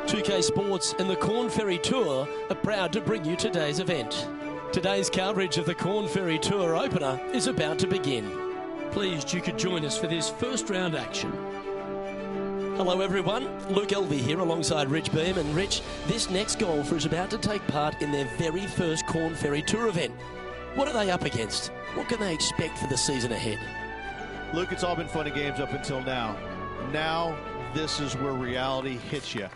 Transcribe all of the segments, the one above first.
UK Sports and the Corn Ferry Tour are proud to bring you today's event. Today's coverage of the Corn Ferry Tour opener is about to begin. Pleased you could join us for this first round action. Hello everyone, Luke Elvey here alongside Rich Beam. And Rich, this next golfer is about to take part in their very first Corn Ferry Tour event. What are they up against? What can they expect for the season ahead? Luke, it's all been fun and games up until now. Now, this is where reality hits you.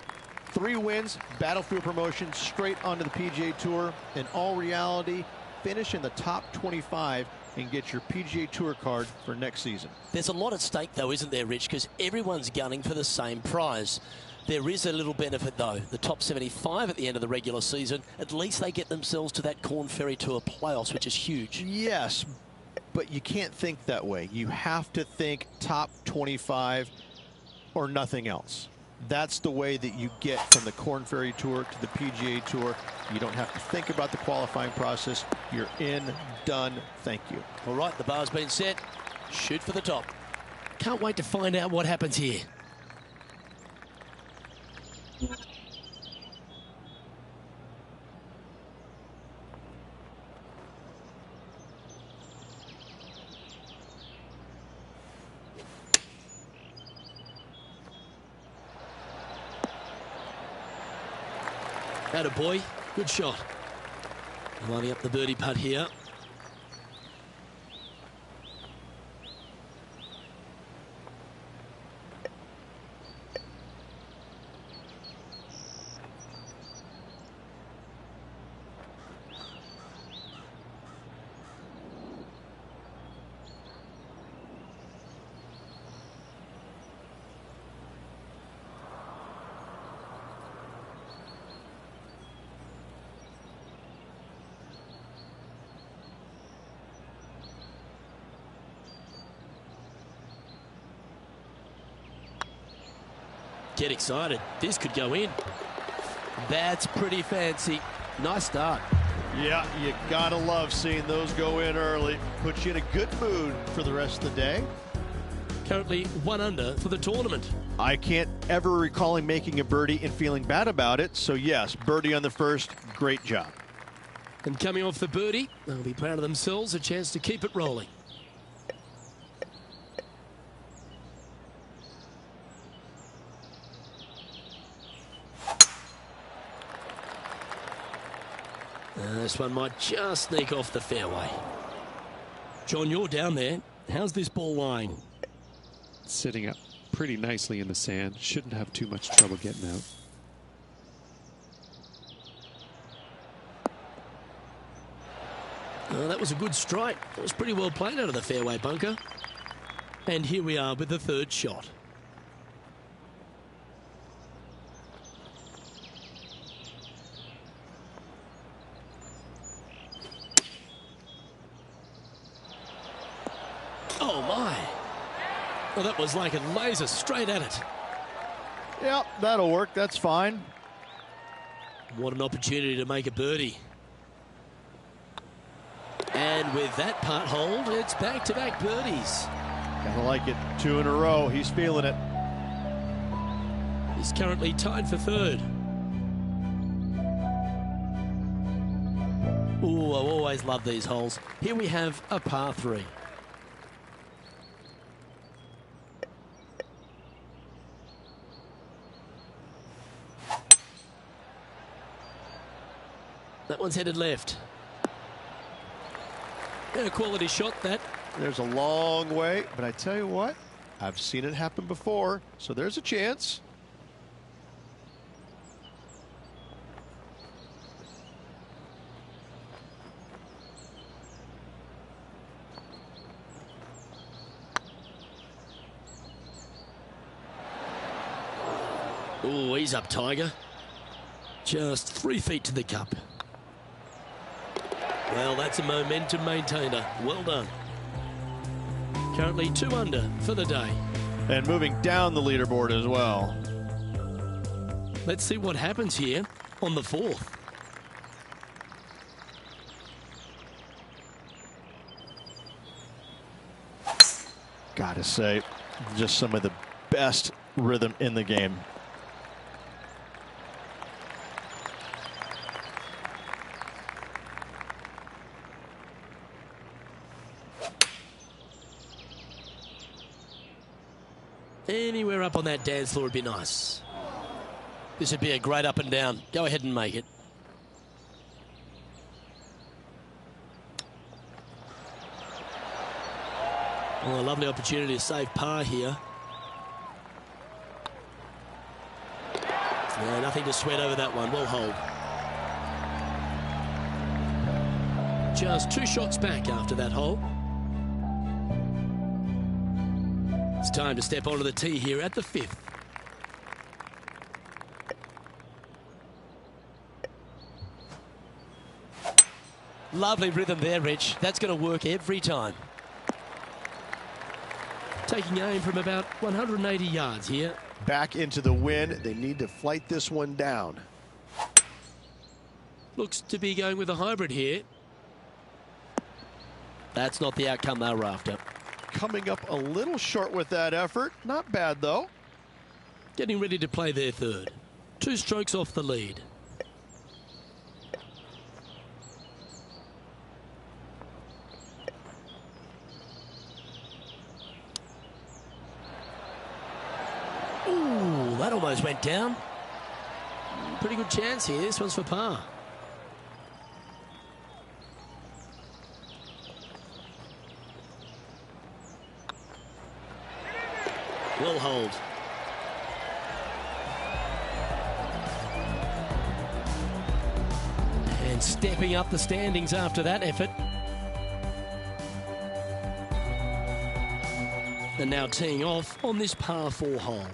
3 wins, Battlefield promotion, straight onto the PGA Tour. In all reality, finish in the top 25 and get your PGA Tour card for next season. There's a lot at stake, though, isn't there, Rich? Because everyone's gunning for the same prize. There is a little benefit, though. The top 75 at the end of the regular season, at least they get themselves to that Corn Ferry Tour playoffs, which is huge. Yes, but you can't think that way. You have to think top 25 or nothing else. That's the way that you get from the Corn Ferry Tour to the PGA Tour. You don't have to think about the qualifying process. You're in, done, thank you. All right, the bar's been set. Shoot for the top. Can't wait to find out what happens here. Attaboy, good shot. Lining up the birdie putt here. Get excited. This could go in. That's pretty fancy. Nice start. Yeah, you gotta love seeing those go in early. Puts you in a good mood for the rest of the day. Currently 1 under for the tournament. I can't ever recall him making a birdie and feeling bad about it. So yes, birdie on the first, great job. And coming off the birdie, they'll be proud of themselves, a chance to keep it rolling. This one might just sneak off the fairway. John, you're down there. How's this ball lying? Sitting up pretty nicely in the sand. Shouldn't have too much trouble getting out. That was a good strike. It was pretty well played out of the fairway bunker. And here we are with the third shot. Oh, my. Well, that was like a laser straight at it. Yep, that'll work. That's fine. What an opportunity to make a birdie. And with that putt hold, it's back-to-back birdies. Gotta like it. 2 in a row. He's feeling it. He's currently tied for third. Ooh, I always love these holes. Here we have a par 3. That one's headed left. And a quality shot, that. There's a long way, but I tell you what, I've seen it happen before, so there's a chance. Ooh, he's up, Tiger. Just 3 feet to the cup. Well, that's a momentum maintainer. Well done. Currently 2 under for the day. And moving down the leaderboard as well. Let's see what happens here on the 4th. Gotta say, just some of the best rhythm in the game. Anywhere up on that dance floor would be nice. This would be a great up and down. Go ahead and make it. Oh, a lovely opportunity to save par here. Yeah, nothing to sweat over that one. Well hold. Just 2 shots back after that hole. It's time to step onto the tee here at the 5th. Lovely rhythm there, Rich. That's going to work every time. Taking aim from about 180 yards here. Back into the wind. They need to flight this one down. Looks to be going with a hybrid here. That's not the outcome they were after. Coming up a little short with that effort. Not bad, though. Getting ready to play their 3rd. 2 strokes off the lead. Ooh, that almost went down. Pretty good chance here. This one's for par. Well hold. And stepping up the standings after that effort. And now teeing off on this par 4 hole.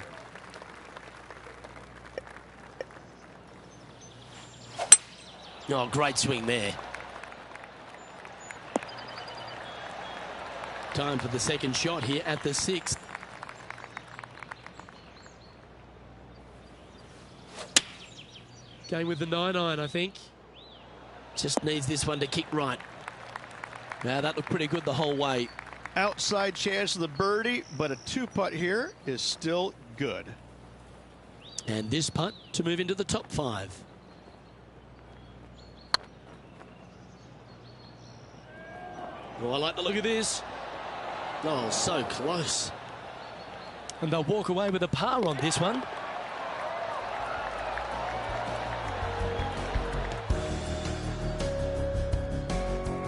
Oh, great swing there. Time for the second shot here at the 6th. Going with the 9-iron, I think. Just needs this one to kick right. Now, that looked pretty good the whole way. Outside chance of the birdie, but a 2-putt here is still good. And this putt to move into the top 5. Oh, I like the look of this. Oh, so close. And they'll walk away with a par on this one.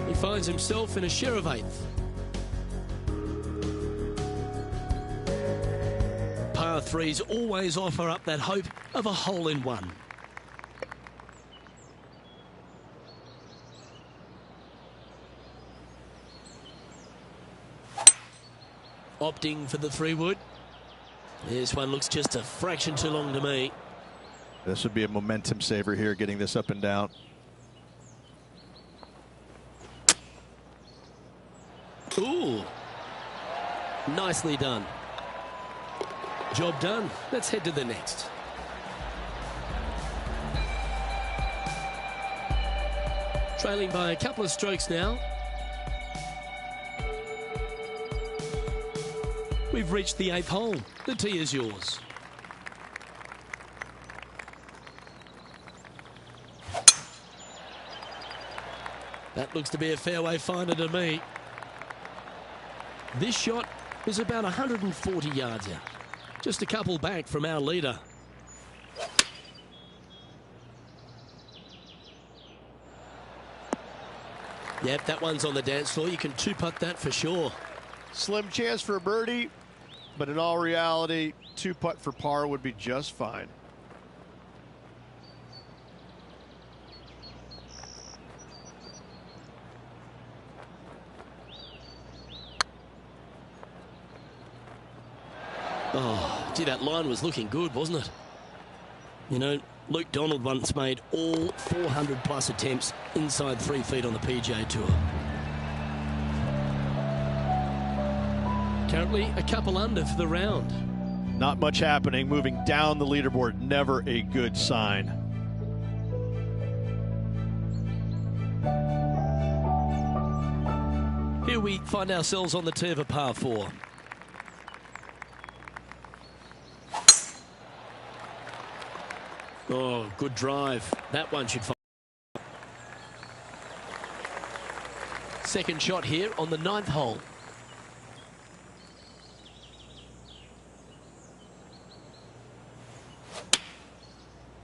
He finds himself in a share of 8th. Par 3s always offer up that hope of a hole-in-one. Opting for the 3-wood. This one looks just a fraction too long to me. This would be a momentum saver here, getting this up and down. Ooh. Nicely done. Job done. Let's head to the next. Trailing by a couple of strokes now. We've reached the 8th hole. The tee is yours. That looks to be a fairway finder to me. This shot is about 140 yards out. Just a couple back from our leader. Yep, that one's on the dance floor. You can 2-putt that for sure. Slim chance for a birdie, but in all reality, 2-putt for par would be just fine. Oh, gee, that line was looking good, wasn't it? You know, Luke Donald once made all 400 plus attempts inside 3 feet on the PGA Tour. Currently a couple under for the round. Not much happening, moving down the leaderboard, never a good sign. Here we find ourselves on the tee of a par 4. Oh, good drive. That one should find. Second shot here on the 9th hole.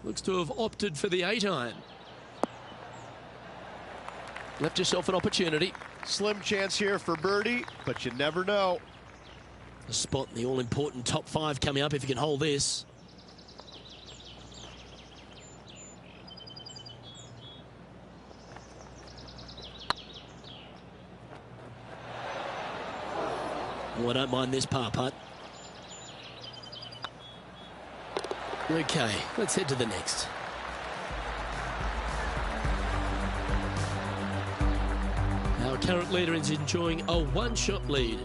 Looks to have opted for the 8-iron. Left yourself an opportunity. Slim chance here for birdie, but you never know. A spot in the all-important top 5 coming up if you can hold this. Oh, I don't mind this par putt. Okay, let's head to the next. Our current leader is enjoying a 1-shot lead.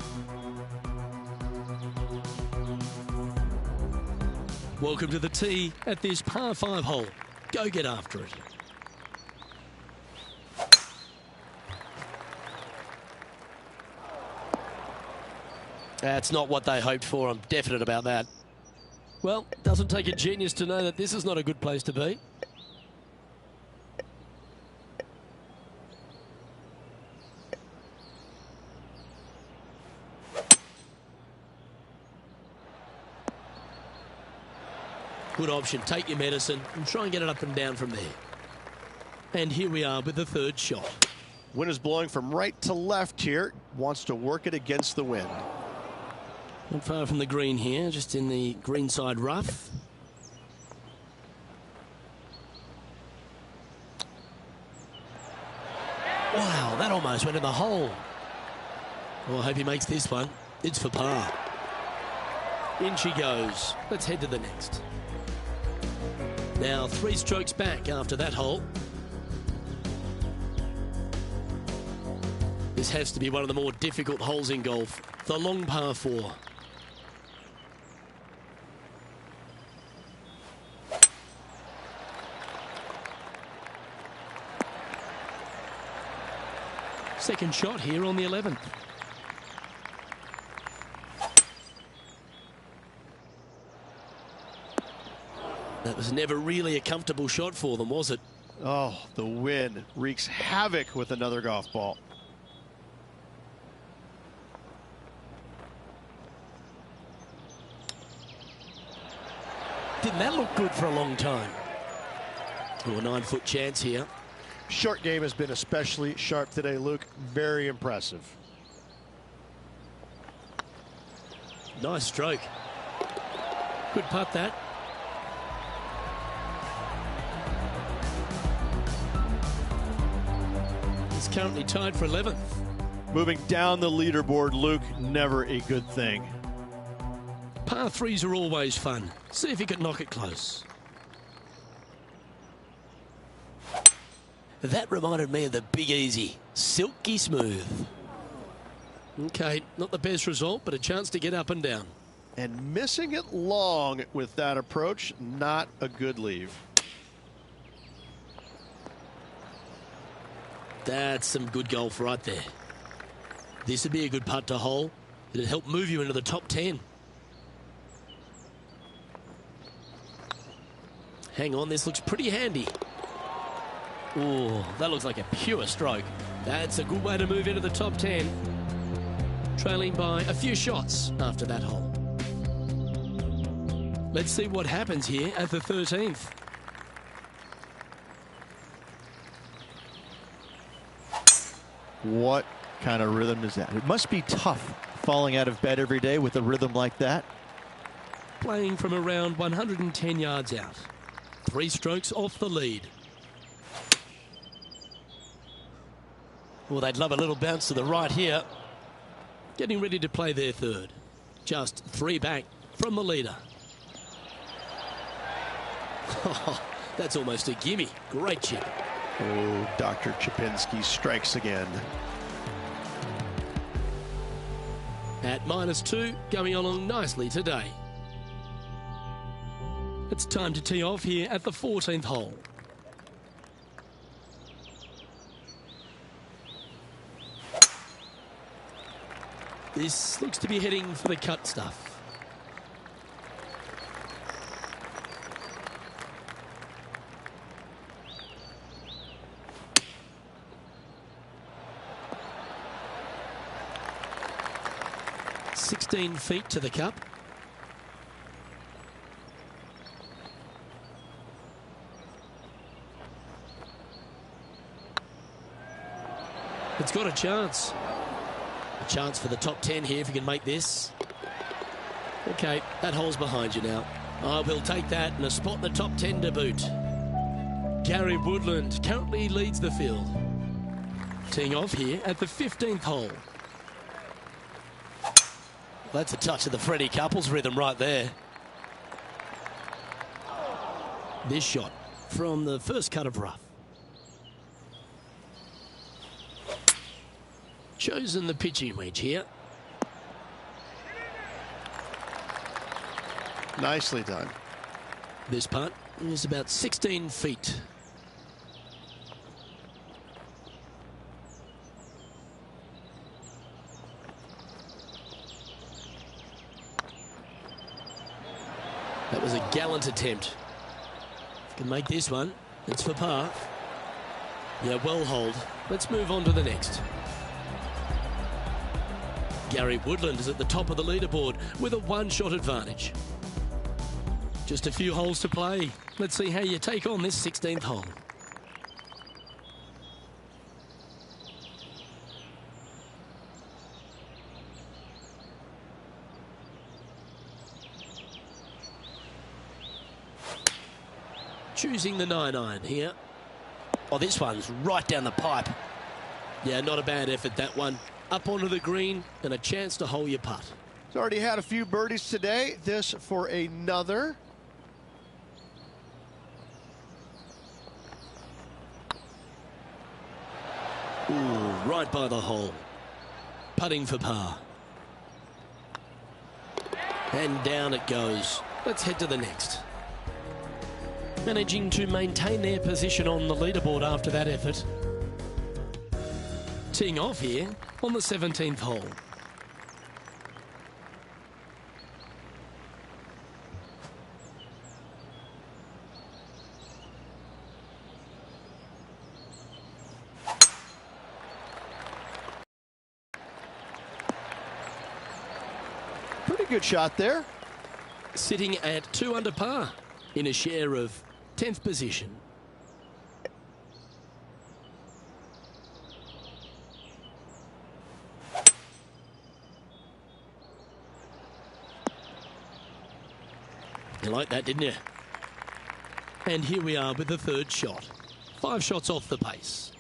Welcome to the tee at this par 5 hole. Go get after it. That's not what they hoped for. I'm definite about that. Well, it doesn't take a genius to know that this is not a good place to be. Good option. Take your medicine and try and get it up and down from there. And here we are with the 3rd shot. Wind is blowing from right to left here. Wants to work it against the wind. Not far from the green here, just in the greenside rough. Wow, that almost went in the hole. Well, I hope he makes this one. It's for par. In she goes. Let's head to the next. Now 3 strokes back after that hole. This has to be one of the more difficult holes in golf. The long par 4. Second shot here on the 11th. That was never really a comfortable shot for them, was it? Oh, the wind wreaks havoc with another golf ball. Didn't that look good for a long time? Oh, a 9-foot chance here. Short game has been especially sharp today, Luke. Very impressive. Nice stroke. Good putt, that. He's currently tied for 11th. Moving down the leaderboard, Luke, never a good thing. Par 3s are always fun. See if you can knock it close. That reminded me of the Big Easy. Silky smooth. Okay, not the best result, but a chance to get up and down. And missing it long with that approach, not a good leave. That's some good golf right there. This would be a good putt to hole. It'd help move you into the top 10. Hang on, this looks pretty handy. Oh, that looks like a pure stroke. That's a good way to move into the top 10. Trailing by a few shots after that hole. Let's see what happens here at the 13th. What kind of rhythm is that? It must be tough falling out of bed every day with a rhythm like that. Playing from around 110 yards out. 3 strokes off the lead. Well, they'd love a little bounce to the right here. Getting ready to play their 3rd. Just 3 back from the leader. That's almost a gimme. Great chip. Oh, Dr. Chipinski strikes again. At -2, going along nicely today. It's time to tee off here at the 14th hole. This looks to be heading for the cut stuff. "16 feet to the cup. It's got a chance. A chance for the top 10 here if you can make this. Okay, that hole's behind you now. I will take that and a spot in the top 10 to boot. Gary Woodland currently leads the field. Teeing off here at the 15th hole. That's a touch of the Freddie Couples rhythm right there. This shot from the first cut of rough. Chosen the pitching wedge here. Nicely done. This putt is about 16 feet. That was a gallant attempt. If you can make this one, it's for par. Yeah, well hold. Let's move on to the next. Gary Woodland is at the top of the leaderboard with a one-shot advantage. Just a few holes to play. Let's see how you take on this 16th hole. Choosing the 9-iron here. Oh, this one's right down the pipe. Yeah, not a bad effort, that one. Up onto the green and a chance to hole your putt. He's already had a few birdies today. This for another. Ooh, right by the hole. Putting for par. And down it goes. Let's head to the next. Managing to maintain their position on the leaderboard after that effort. Teeing off here on the 17th hole. Pretty good shot there. Sitting at 2 under par in a share of 10th position. You liked that, didn't you? And here we are with the third shot. 5 shots off the pace.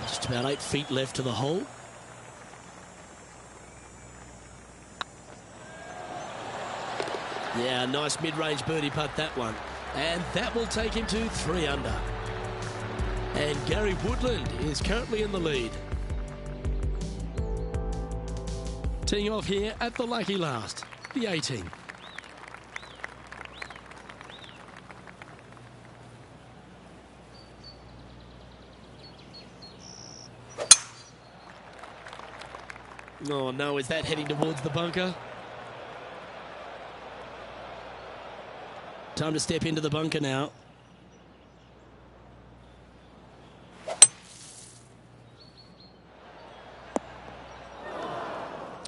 Just about 8 feet left to the hole. Yeah, nice mid-range birdie putt, that one. And that will take him to 3 under. And Gary Woodland is currently in the lead. Teeing off here at the lucky last, the 18th. Oh no, is that heading towards the bunker? Time to step into the bunker now.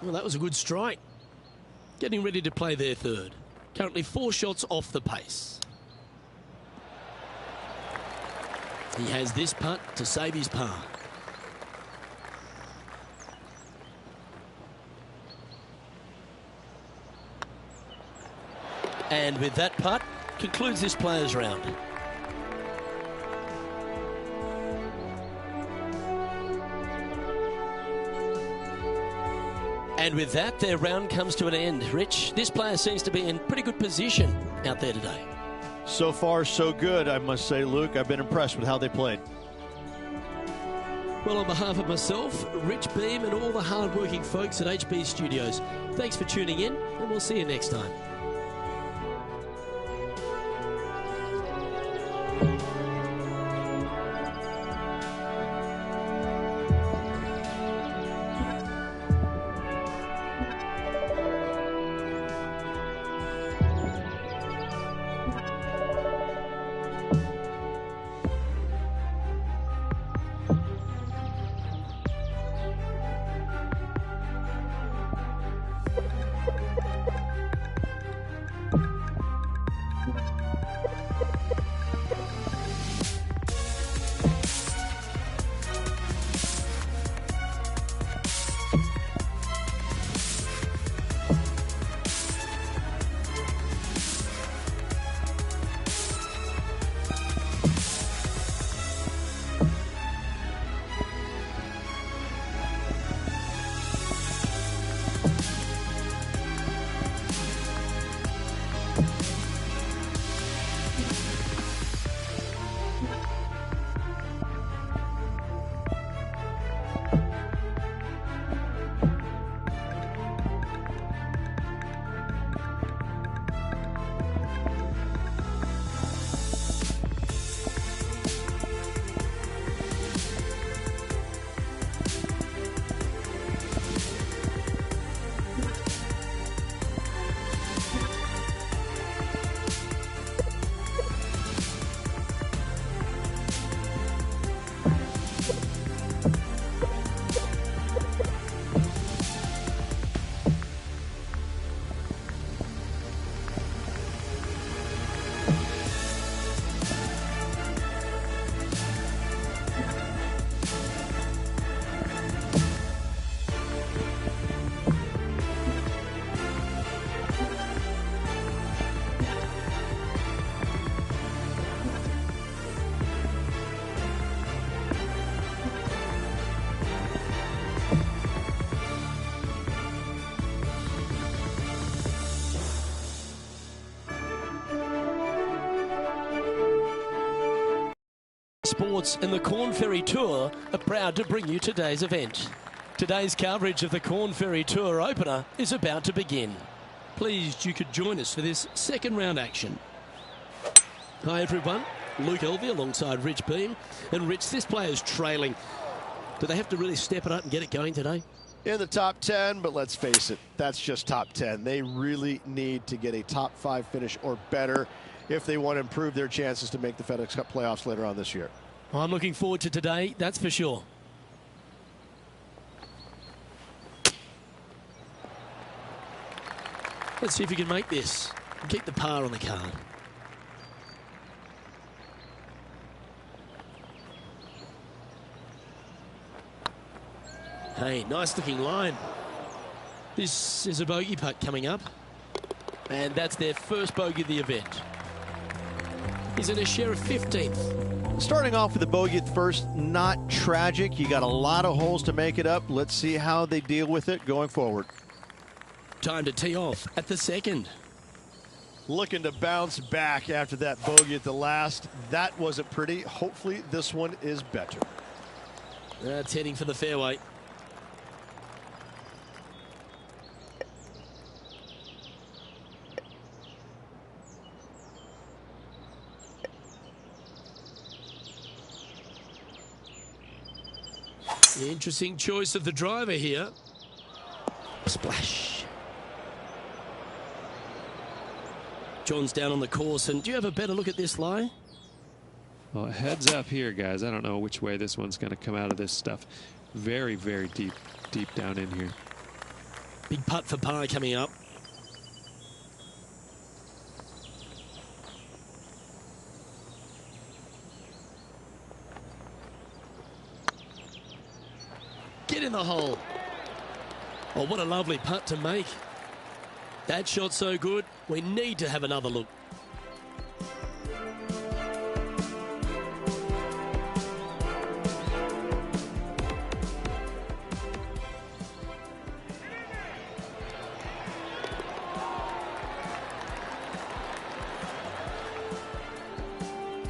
Well, that was a good strike. Getting ready to play their third. Currently 4 shots off the pace. He has this putt to save his par. And with that putt, concludes this players' round. And with that, their round comes to an end. Rich, this player seems to be in pretty good position out there today. So far, so good, I must say, Luke. I've been impressed with how they played. Well, on behalf of myself, Rich Beem, and all the hard-working folks at HB Studios, thanks for tuning in, and we'll see you next time. Sports and the Corn Ferry Tour are proud to bring you today's event. Today's coverage of the Corn Ferry Tour opener is about to begin. Pleased you could join us for this second round action. Hi everyone, Luke Elvey alongside Rich Beem. And Rich, this player's trailing. Do they have to really step it up and get it going today? In the top 10, but let's face it, that's just top 10. They really need to get a top 5 finish or better if they want to improve their chances to make the FedEx Cup playoffs later on this year. Well, I'm looking forward to today, that's for sure. Let's see if we can make this and keep the par on the card. Hey, nice looking line. This is a bogey putt coming up. And that's their first bogey of the event. He's in a share of 15th. Starting off with a bogey at first, not tragic. You got a lot of holes to make it up. Let's see how they deal with it going forward. Time to tee off at the second. Looking to bounce back after that bogey at the last. That wasn't pretty. Hopefully this one is better. That's heading for the fairway. Interesting choice of the driver here. Splash. John's down on the course, and do you have a better look at this lie? Well, heads up here, guys. I don't know which way this one's going to come out of this stuff. Very, very deep down in here. Big putt for par coming up. Get in the hole. Oh, what a lovely putt to make. That shot so good, we need to have another look.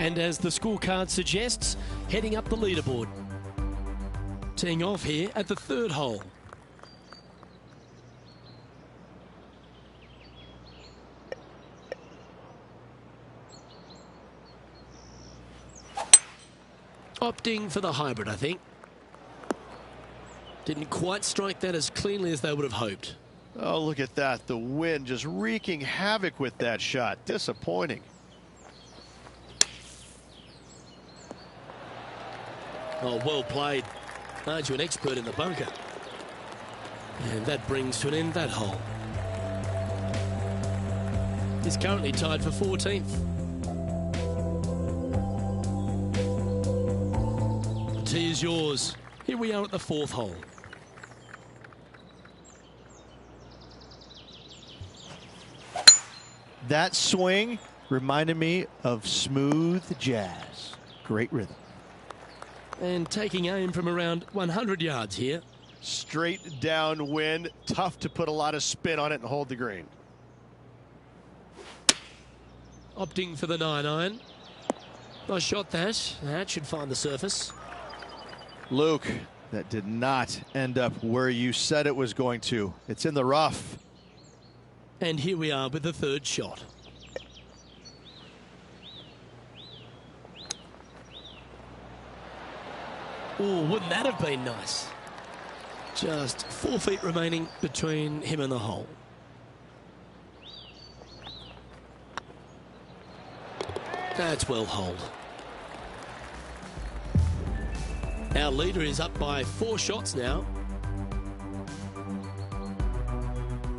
And as the scorecard suggests, heading up the leaderboard. Teeing off here at the third hole. Opting for the hybrid, I think. Didn't quite strike that as cleanly as they would have hoped. Oh, look at that. The wind just wreaking havoc with that shot. Disappointing. Oh, well played. Aren't you an expert in the bunker? And that brings to an end that hole. He's currently tied for 14th. The tee is yours. Here we are at the fourth hole. That swing reminded me of smooth jazz. Great rhythm. And taking aim from around 100 yards here. Straight downwind. Tough to put a lot of spin on it and hold the green. Opting for the 9-iron. Nice shot that. That should find the surface. Luke, that did not end up where you said it was going to. It's in the rough. And here we are with the third shot. Oh, wouldn't that have been nice? Just 4 feet remaining between him and the hole. That's well holed. Our leader is up by 4 shots now.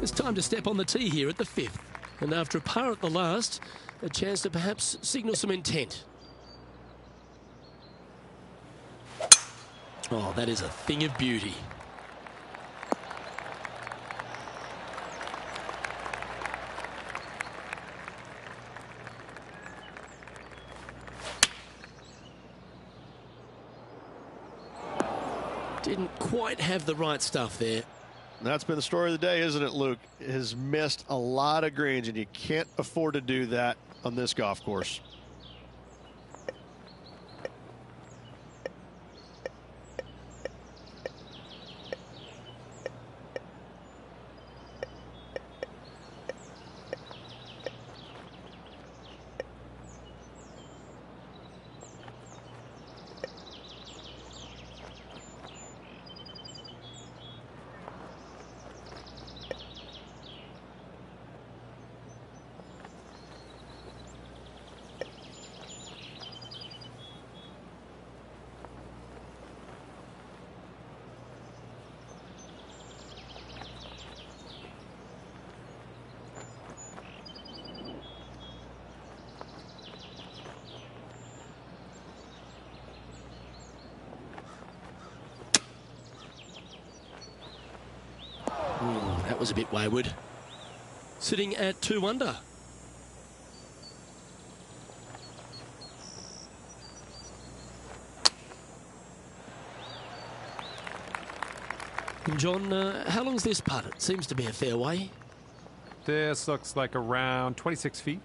It's time to step on the tee here at the 5th. And after a par at the last, a chance to perhaps signal some intent. Oh, that is a thing of beauty. Didn't quite have the right stuff there. That's been the story of the day, isn't it, Luke? Has missed a lot of greens, and you can't afford to do that on this golf course. That was a bit wayward. Sitting at 2 under. And John, how long's this putt? It seems to be a fair way. This looks like around 26 feet.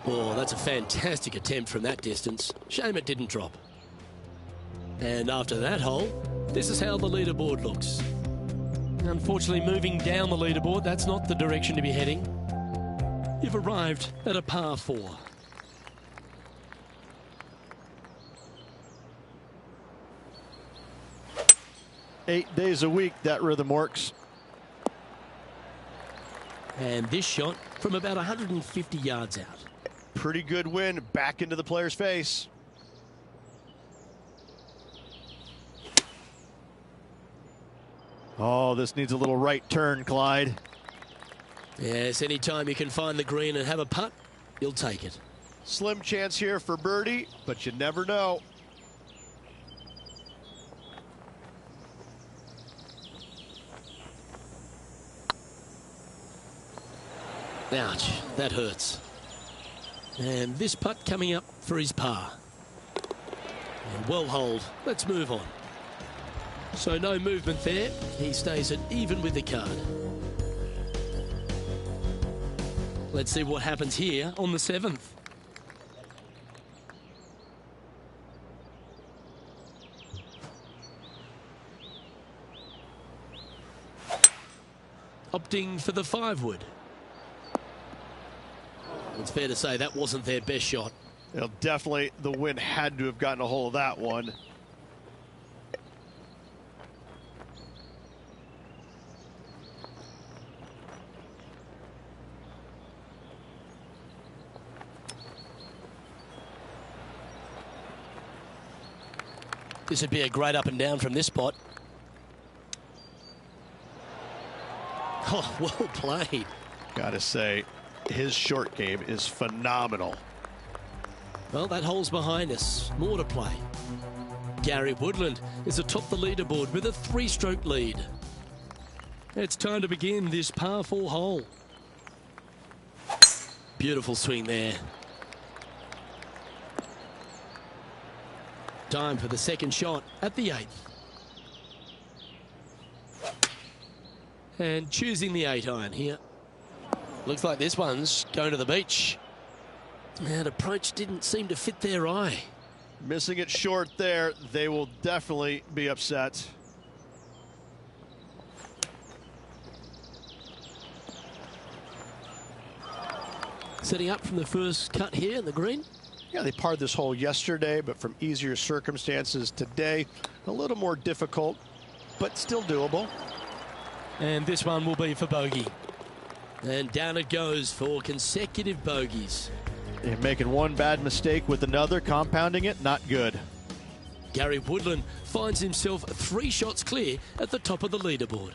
Oh, that's a fantastic attempt from that distance. Shame it didn't drop. And after that hole, this is how the leaderboard looks. Unfortunately, moving down the leaderboard, that's not the direction to be heading. You've arrived at a par 4. Eight days a week, that rhythm works. And this shot from about 150 yards out. Pretty good wind back into the player's face. Oh, this needs a little right turn, Clyde. Yes, anytime you can find the green and have a putt, you'll take it. Slim chance here for birdie, but you never know. Ouch, that hurts. And this putt coming up for his par. And well holed. Let's move on. So no movement there. He stays at even with the card. Let's see what happens here on the 7th. Opting for the 5-wood. It's fair to say that wasn't their best shot. Definitely the wind had to have gotten a hold of that one. This would be a great up and down from this spot. Oh, well played. Gotta say, his short game is phenomenal. Well, that hole's behind us. More to play. Gary Woodland is atop the leaderboard with a 3-stroke lead. It's time to begin this par 4 hole. Beautiful swing there. Time for the second shot at the 8th. And choosing the 8-iron here. Looks like this one's going to the beach. That approach didn't seem to fit their eye. Missing it short there, they will definitely be upset. Setting up from the first cut here in the green. Yeah, they parred this hole yesterday, but from easier circumstances today. A little more difficult, but still doable. And this one will be for bogey. And down it goes for consecutive bogeys. They're making one bad mistake with another, compounding it, not good. Gary Woodland finds himself 3 shots clear at the top of the leaderboard.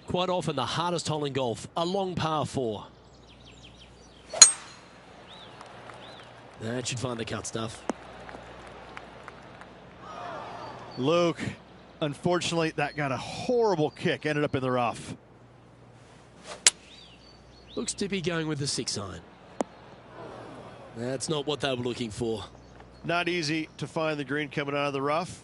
Quite often the hardest hole in golf, a long par 4. That should find the cut stuff. Luke, unfortunately, that got a horrible kick, ended up in the rough. Looks to be going with the 6-iron. That's not what they were looking for. Not easy to find the green coming out of the rough.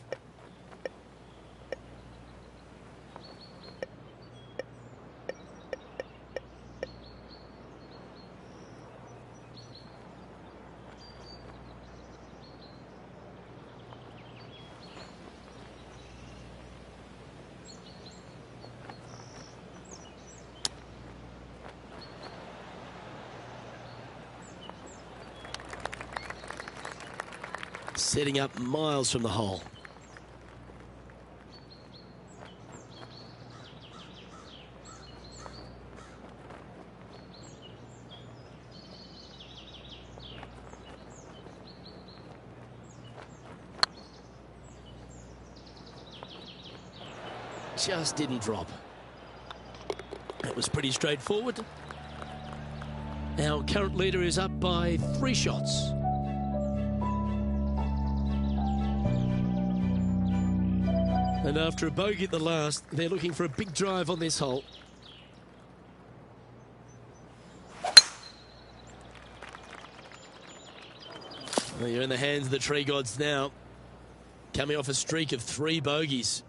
Setting up miles from the hole. Just didn't drop. That was pretty straightforward. Our current leader is up by 3 shots. And after a bogey at the last, they're looking for a big drive on this hole. Well, you're in the hands of the tree gods now. Coming off a streak of 3 bogeys.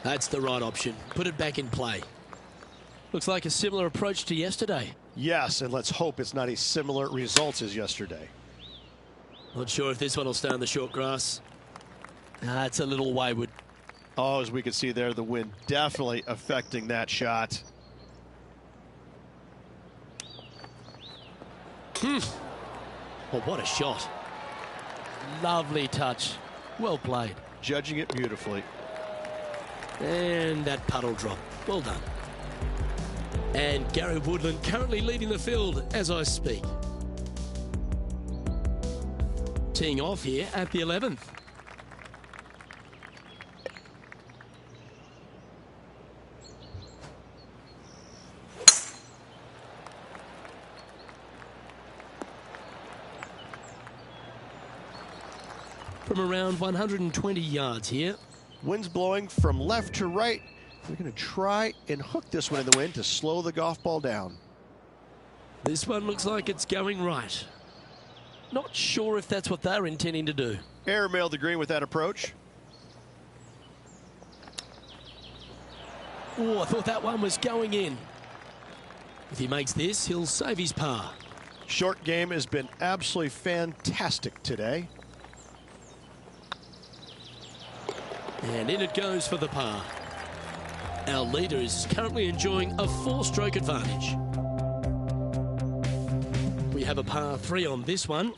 That's the right option. Put it back in play. Looks like a similar approach to yesterday. Yes, and let's hope it's not as similar results as yesterday. Not sure if this one will stay on the short grass. It's a little wayward. Oh, as we can see there, the wind definitely affecting that shot. Well, what a shot. Lovely touch. Well played. Judging it beautifully. And that puddle drop. Well done. And Gary Woodland currently leading the field as I speak. Teeing off here at the 11th. From around 120 yards here. Wind's blowing from left to right. We're going to try and hook this one in the wind to slow the golf ball down. This one looks like it's going right. Not sure if that's what they're intending to do. Airmail the green with that approach. Oh, I thought that one was going in. If he makes this, he'll save his par. Short game has been absolutely fantastic today. And in it goes for the par. Our leader is currently enjoying a 4-stroke advantage. We have a par 3 on this one.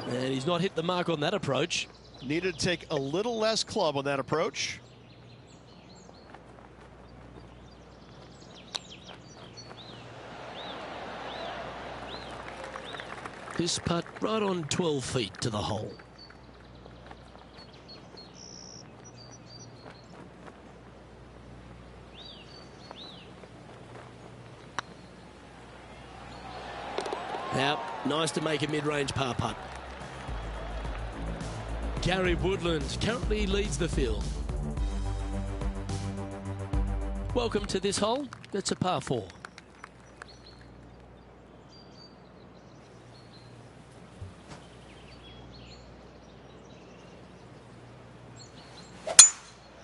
And he's not hit the mark on that approach. Needed to take a little less club on that approach. This putt right on 12 feet to the hole. Now, nice to make a mid-range par putt. Gary Woodland currently leads the field. Welcome to this hole. It's a par 4.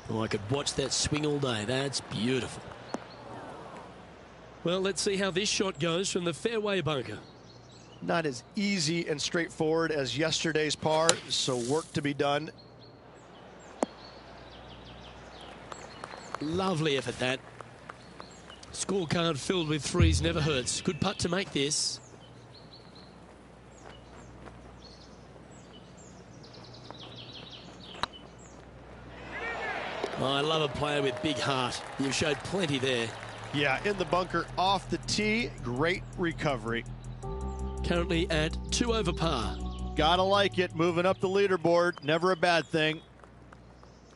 Oh, I could watch that swing all day. That's beautiful. Well, let's see how this shot goes from the fairway bunker. Not as easy and straightforward as yesterday's par, so work to be done. Lovely effort, that. Scorecard filled with 3s never hurts. Good putt to make this. Oh, I love a player with big heart. You've showed plenty there. Yeah, in the bunker off the tee, great recovery. Currently at 2 over par. Gotta like it, moving up the leaderboard, never a bad thing.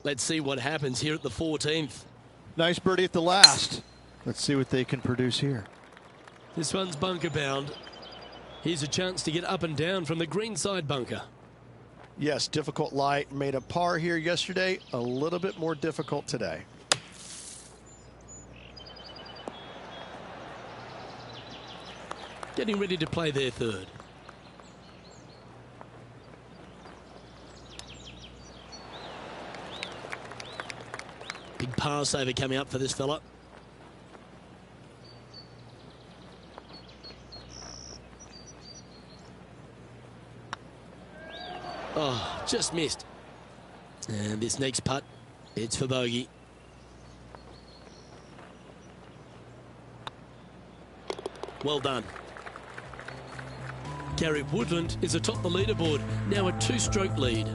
Let's see what happens here at the 14th. Nice birdie at the last. Let's see what they can produce here. This one's bunker bound. Here's a chance to get up and down from the greenside bunker. Yes, difficult lie. Made a par here yesterday, a little bit more difficult today. Getting ready to play their 3rd. Big par saver coming up for this fella. Oh, just missed. And this next putt, it's for bogey. Well done. Gary Woodland is atop the leaderboard, now a 2-stroke lead.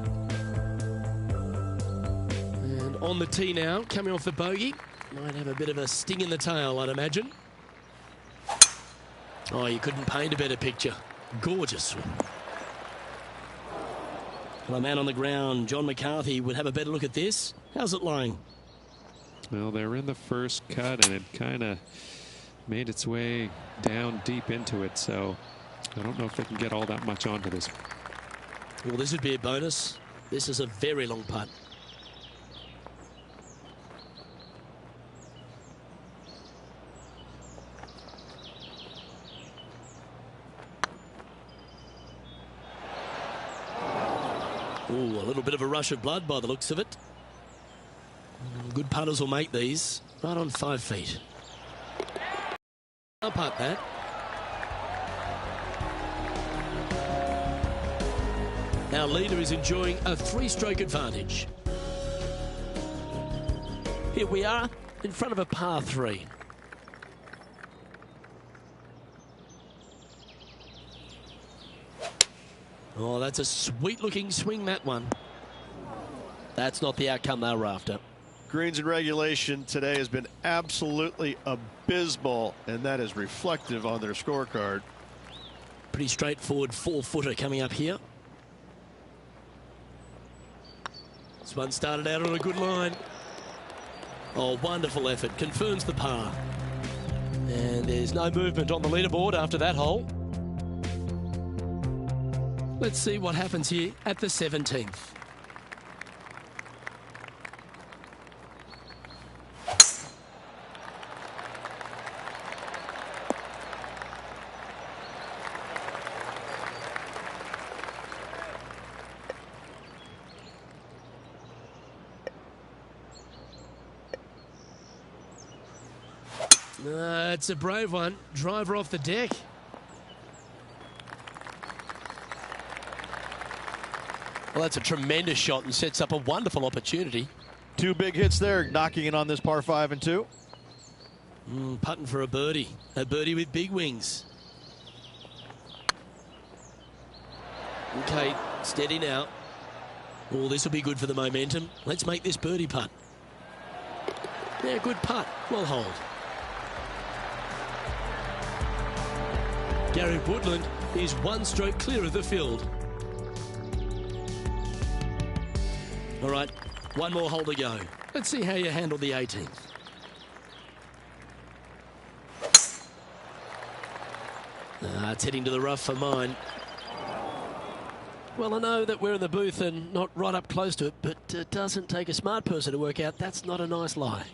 And on the tee now, coming off the bogey. Might have a bit of a sting in the tail, I'd imagine. Oh, you couldn't paint a better picture. Gorgeous swing. Well, a man on the ground, John McCarthy, would have a better look at this. How's it lying? Well, they're in the first cut, and it kind of made its way down deep into it, so I don't know if they can get all that much onto this. Well, this would be a bonus. This is a very long putt. Ooh, a little bit of a rush of blood by the looks of it. Good putters will make these. Right on 5 feet. I'll putt that. Our leader is enjoying a 3-stroke advantage. Here we are in front of a par 3. Oh, that's a sweet-looking swing, that one. That's not the outcome they were after. Greens in regulation today has been absolutely abysmal, and that is reflective on their scorecard. Pretty straightforward 4-footer coming up here. This one started out on a good line. Oh, wonderful effort. Confirms the par. And there's no movement on the leaderboard after that hole. Let's see what happens here at the 17th. It's a brave one. Driver off the deck. Well, that's a tremendous shot and sets up a wonderful opportunity. Two big hits there, knocking in on this par 5 and 2. Putting for a birdie with big wings. Okay, steady now. Oh, this will be good for the momentum. Let's make this birdie putt. Yeah, good putt. Well hold. Gary Woodland is one stroke clear of the field. All right, one more hole to go. Let's see how you handle the 18th. It's heading to the rough for mine. Well, I know that we're in the booth and not right up close to it, but it doesn't take a smart person to work out that's not a nice lie.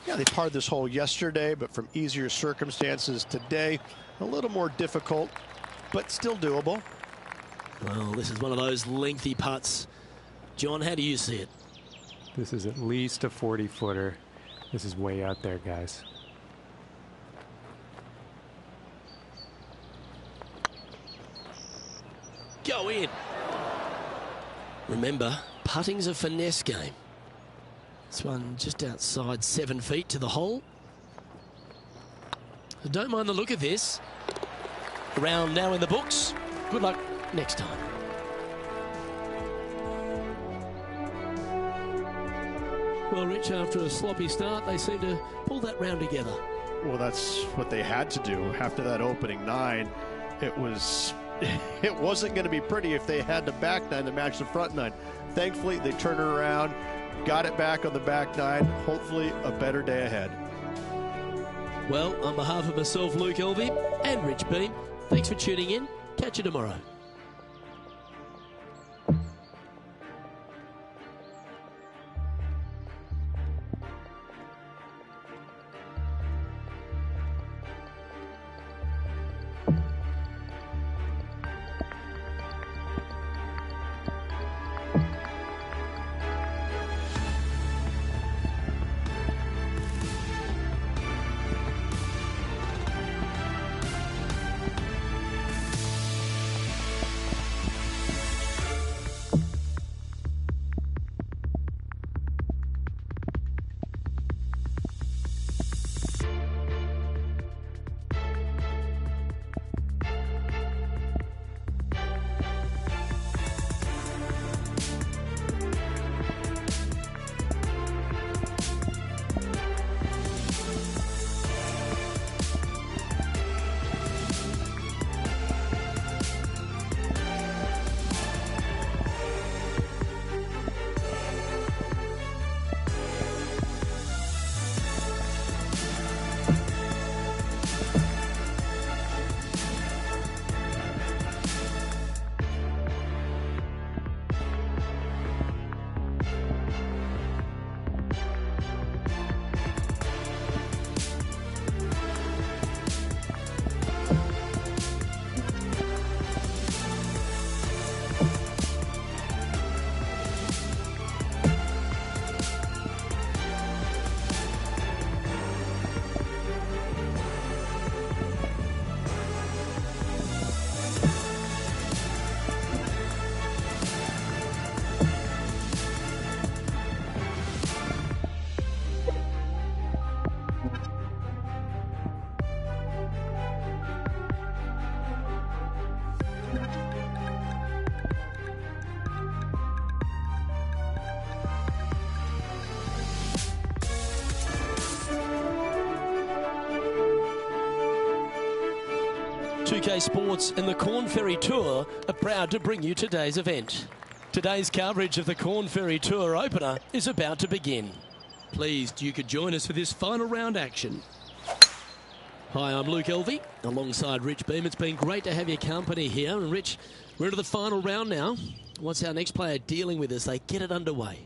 Yeah, they parred this hole yesterday, but from easier circumstances today. A little more difficult, but still doable. Well, this is one of those lengthy putts. John, how do you see it? This is at least a 40-footer. This is way out there, guys. Go in. Remember, putting's a finesse game. This one just outside 7 feet to the hole. So don't mind the look of this. A round now in the books. Good luck next time. Well, Rich, after a sloppy start, they seem to pull that round together. Well, that's what they had to do after that opening 9. It wasn't going to be pretty if they had the back 9 to match the front 9. Thankfully, they turned it around, got it back on the back 9. Hopefully, a better day ahead. Well, on behalf of myself, Luke Elvey, and Rich Beam, thanks for tuning in. Catch you tomorrow. Sports and the Corn Ferry Tour are proud to bring you today's event. Today's coverage of the Corn Ferry Tour opener is about to begin. Pleased you could join us for this final round action. Hi, I'm Luke Elvey, alongside Rich Beam. It's been great to have your company here. And Rich, we're into the final round now. What's our next player dealing with as they get it underway?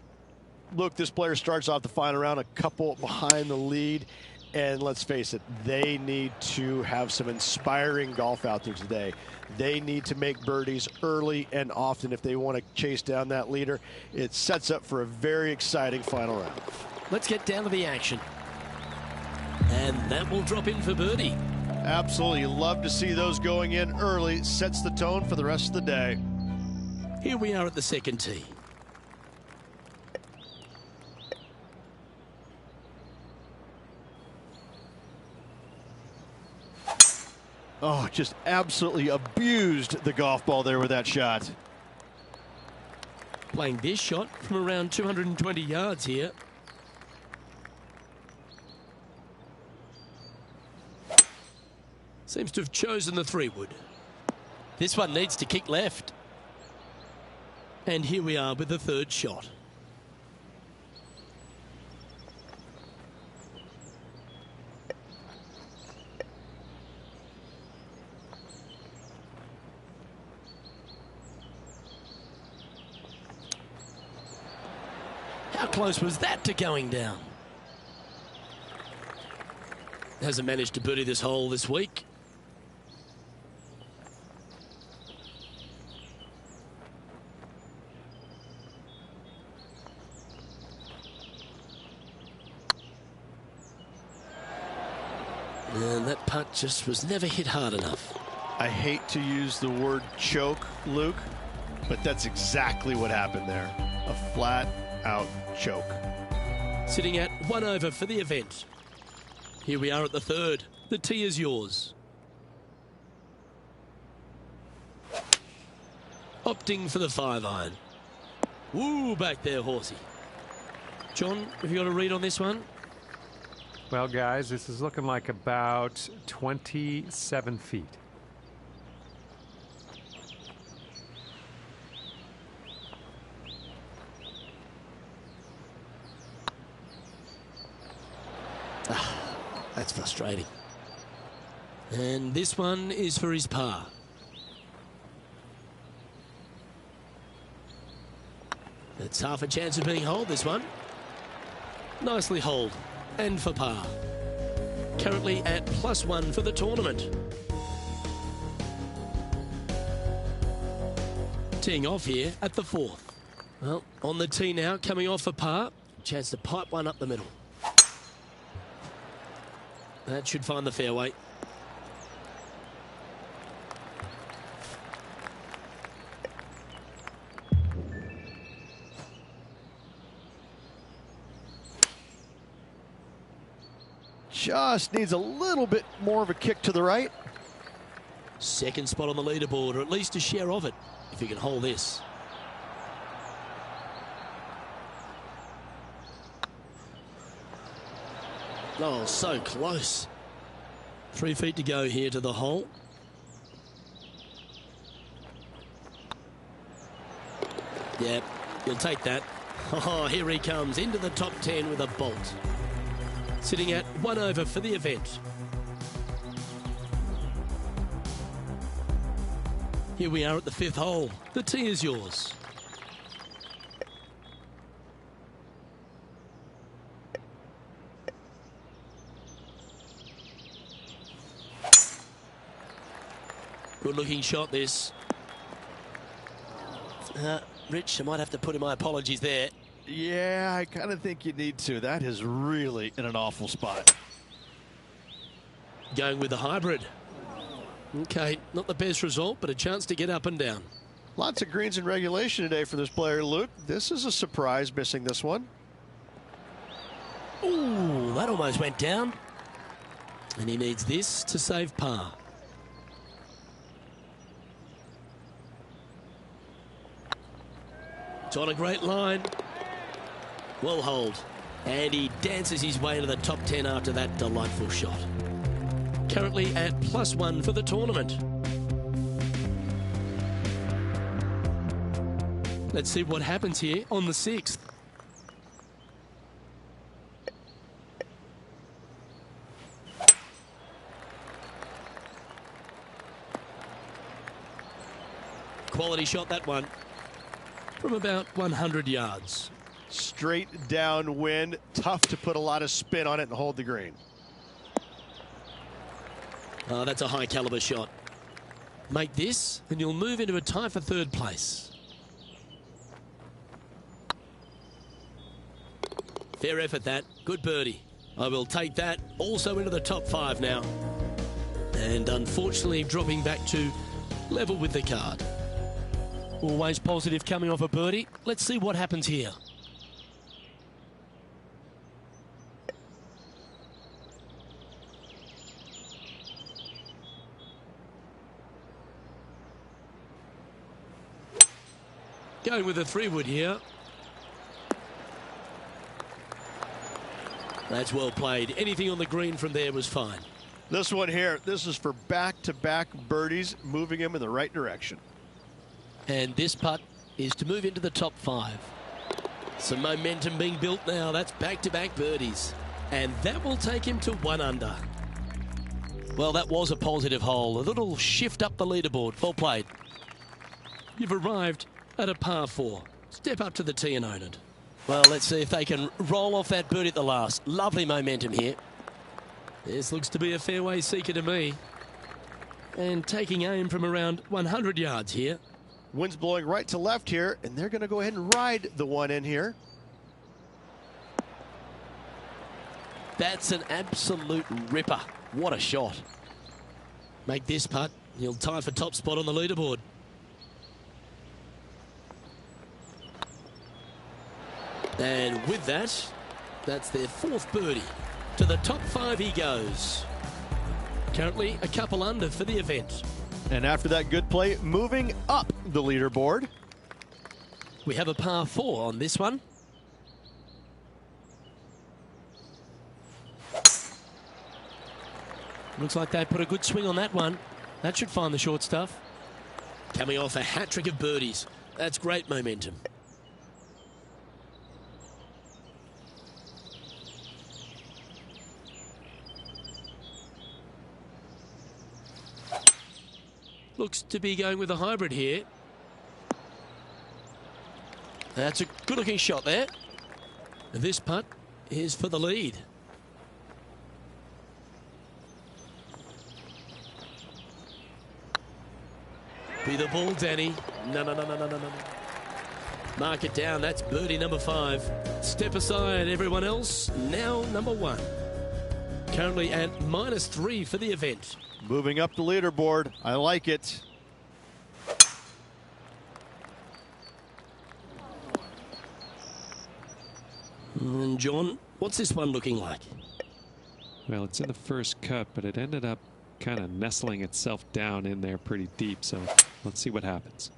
Look, this player starts off the final round a couple behind the lead. And let's face it, they need to have some inspiring golf out there today. They need to make birdies early and often if they want to chase down that leader. It sets up for a very exciting final round. Let's get down to the action. And that will drop in for birdie. Absolutely. Love to see those going in early. Sets the tone for the rest of the day. Here we are at the second tee. Oh, just absolutely abused the golf ball there with that shot. Playing this shot from around 220 yards here. Seems to have chosen the 3-wood. This one needs to kick left. And here we are with the third shot. How close was that to going down? Hasn't managed to birdie this hole this week. And that putt just was never hit hard enough. I hate to use the word choke, Luke, but that's exactly what happened there. A flat-out choke. Sitting at 1 over for the event. Here we are at the third. The tee is yours. Opting for the 5-iron. Woo, back there, horsey. John, have you got a read on this one? Well, guys, this is looking like about 27 feet. That's frustrating. And this one is for his par. It's half a chance of being holed, this one. Nicely holed. And for par. Currently at +1 for the tournament. Teeing off here at the 4th. Well, on the tee now, coming off for par. Chance to pipe one up the middle. That should find the fairway. Just needs a little bit more of a kick to the right. Second spot on the leaderboard, or at least a share of it, if he can hold this. Oh, so close. 3 feet to go here to the hole. Yep, you'll take that. Oh, here he comes into the top 10 with a bolt. Sitting at 1 over for the event. Here we are at the 5th hole. The tee is yours. Good looking shot, this. Rich, I might have to put in my apologies there. Yeah, I kind of think you need to. That is really in an awful spot. Going with the hybrid. Okay, not the best result, but a chance to get up and down. Lots of greens in regulation today for this player, Luke. This is a surprise, missing this one. Ooh, that almost went down. And he needs this to save par. It's on a great line. Well hold. And he dances his way to the top 10 after that delightful shot. Currently at +1 for the tournament. Let's see what happens here on the 6th. quality shot, that one. From about 100 yards. Straight downwind. Tough to put a lot of spin on it and hold the green. Oh, that's a high caliber shot. Make this and you'll move into a tie for third place. Fair effort, that. Good birdie. I will take that also into the top 5 now. And unfortunately dropping back to level with the card. Always positive coming off a birdie. Let's see what happens here. Going with a 3-wood here. That's well played. Anything on the green from there was fine. This one here, this is for back-to-back birdies, moving him in the right direction. And this putt is to move into the top 5. Some momentum being built now. That's back-to-back birdies. And that will take him to 1 under. Well, that was a positive hole. A little shift up the leaderboard. Well played. You've arrived at a par 4. Step up to the tee and own it. Well, let's see if they can roll off that birdie at the last. Lovely momentum here. This looks to be a fairway seeker to me. And taking aim from around 100 yards here. Wind's blowing right to left here, and they're going to go ahead and ride the one in here. That's an absolute ripper. What a shot. Make this putt. He'll tie for top spot on the leaderboard. And with that, that's their 4th birdie. To the top 5 he goes. Currently a couple under for the event. And after that good play, moving up the leaderboard. We have a par 4 on this one. Looks like they put a good swing on that one. That should find the short stuff. Coming off a hat-trick of birdies. That's great momentum. Looks to be going with a hybrid here. That's a good-looking shot there. This putt is for the lead. Be the ball, Danny. No. Mark it down. That's birdie number 5. Step aside, everyone else. Now number 1. Currently at -3 for the event. Moving up the leaderboard. I like it. And John, what's this one looking like? Well, it's in the first cut, but it ended up kind of nestling itself down in there pretty deep. So let's see what happens.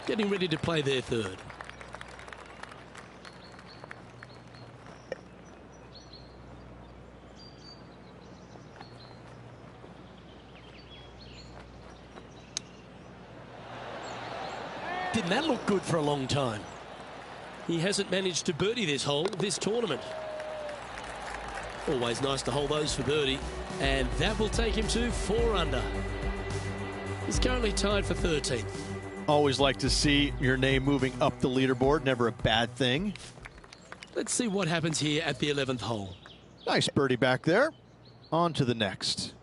Getting ready to play their 3rd. Didn't that look good for a long time? He hasn't managed to birdie this hole this tournament. Always nice to hold those for birdie. And that will take him to 4 under. He's currently tied for 13th. Always like to see your name moving up the leaderboard. Never a bad thing. Let's see what happens here at the 11th hole. Nice birdie back there. On to the next.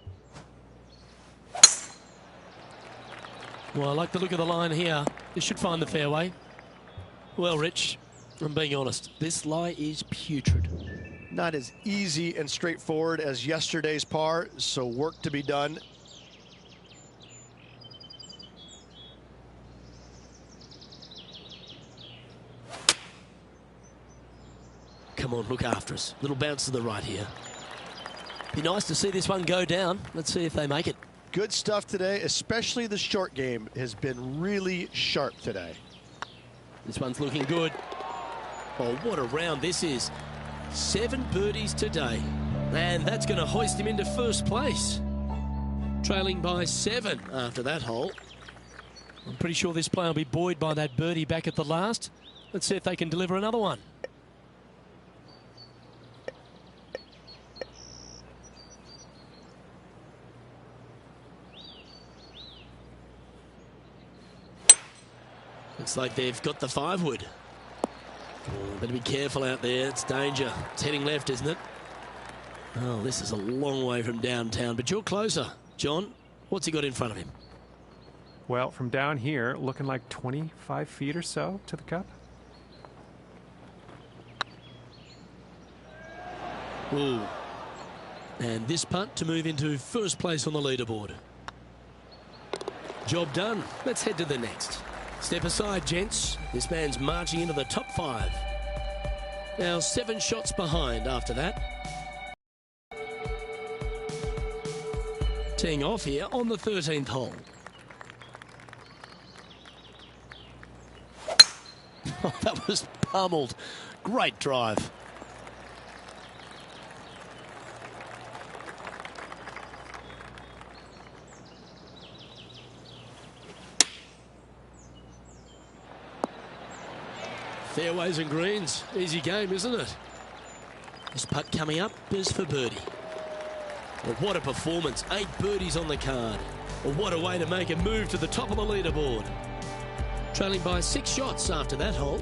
Well, I like the look of the line here. This should find the fairway. Well, Rich, I'm being honest. This lie is putrid. Not as easy and straightforward as yesterday's par, so work to be done. Come on, look after us. Little bounce to the right here. Be nice to see this one go down. Let's see if they make it. Good stuff today, especially the short game has been really sharp today. This one's looking good. Oh, what a round this is. 7 birdies today. And that's going to hoist him into first place. Trailing by 7 after that hole. I'm pretty sure this player will be buoyed by that birdie back at the last. Let's see if they can deliver another one. Looks like they've got the 5 wood. Oh, better be careful out there. It's danger. It's heading left, isn't it? Oh, this is a long way from downtown, but you're closer. John, what's he got in front of him? Well, from down here, looking like 25 feet or so to the cup. Ooh. And this putt to move into first place on the leaderboard. Job done. Let's head to the next. Step aside, gents. This man's marching into the top 5. Now 7 shots behind after that. Teeing off here on the 13th hole. Oh, that was pummeled. Great drive. Fairways and greens. Easy game, isn't it? This putt coming up is for birdie. Well, what a performance. 8 birdies on the card. Well, what a way to make a move to the top of the leaderboard. Trailing by 6 shots after that hole.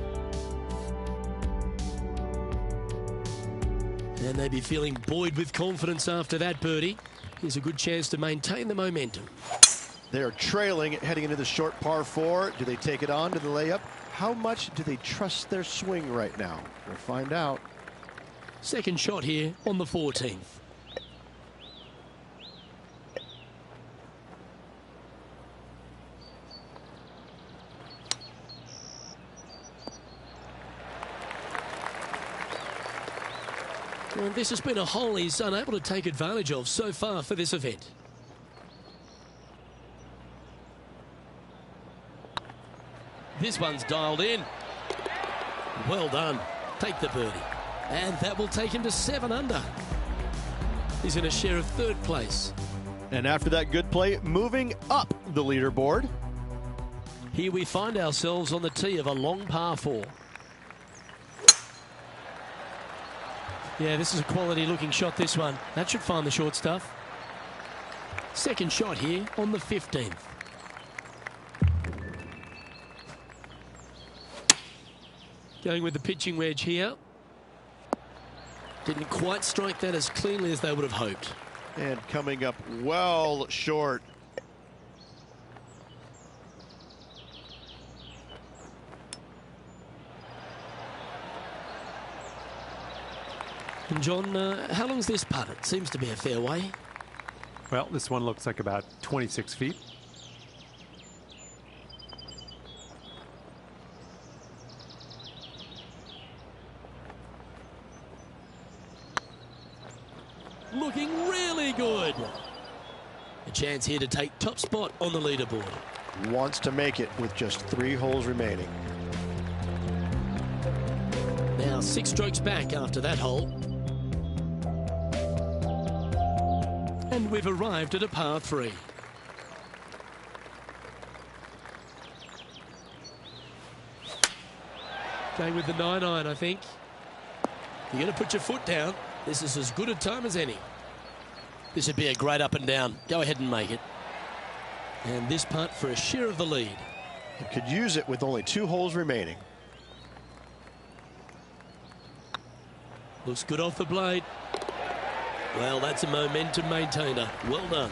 And they'd be feeling buoyed with confidence after that birdie. Here's a good chance to maintain the momentum. They're trailing heading into the short par 4. Do they take it on to the layup? How much do they trust their swing right now? We'll find out. Second shot here on the 14th. Well, this has been a hole he's unable to take advantage of so far for this event. This one's dialed in. Well done. Take the birdie. And that will take him to 7 under. He's in a share of 3rd place. And after that good play, moving up the leaderboard. Here we find ourselves on the tee of a long par 4. Yeah, this is a quality looking shot, this one. That should find the short stuff. Second shot here on the 15th. Going with the pitching wedge here. Didn't quite strike that as cleanly as they would have hoped. And coming up well short. And John, how long's this putt? It seems to be a fair way. Well, this one looks like about 26 feet. Looking really good. A chance here to take top spot on the leaderboard. Wants to make it with just 3 holes remaining. Now 6 strokes back after that hole. And we've arrived at a par 3. Going with the 9-iron, I think. You're going to put your foot down. This is as good a time as any. This would be a great up and down. Go ahead and make it. And this putt for a share of the lead. It could use it with only 2 holes remaining. Looks good off the blade. Well, that's a momentum maintainer. Well done.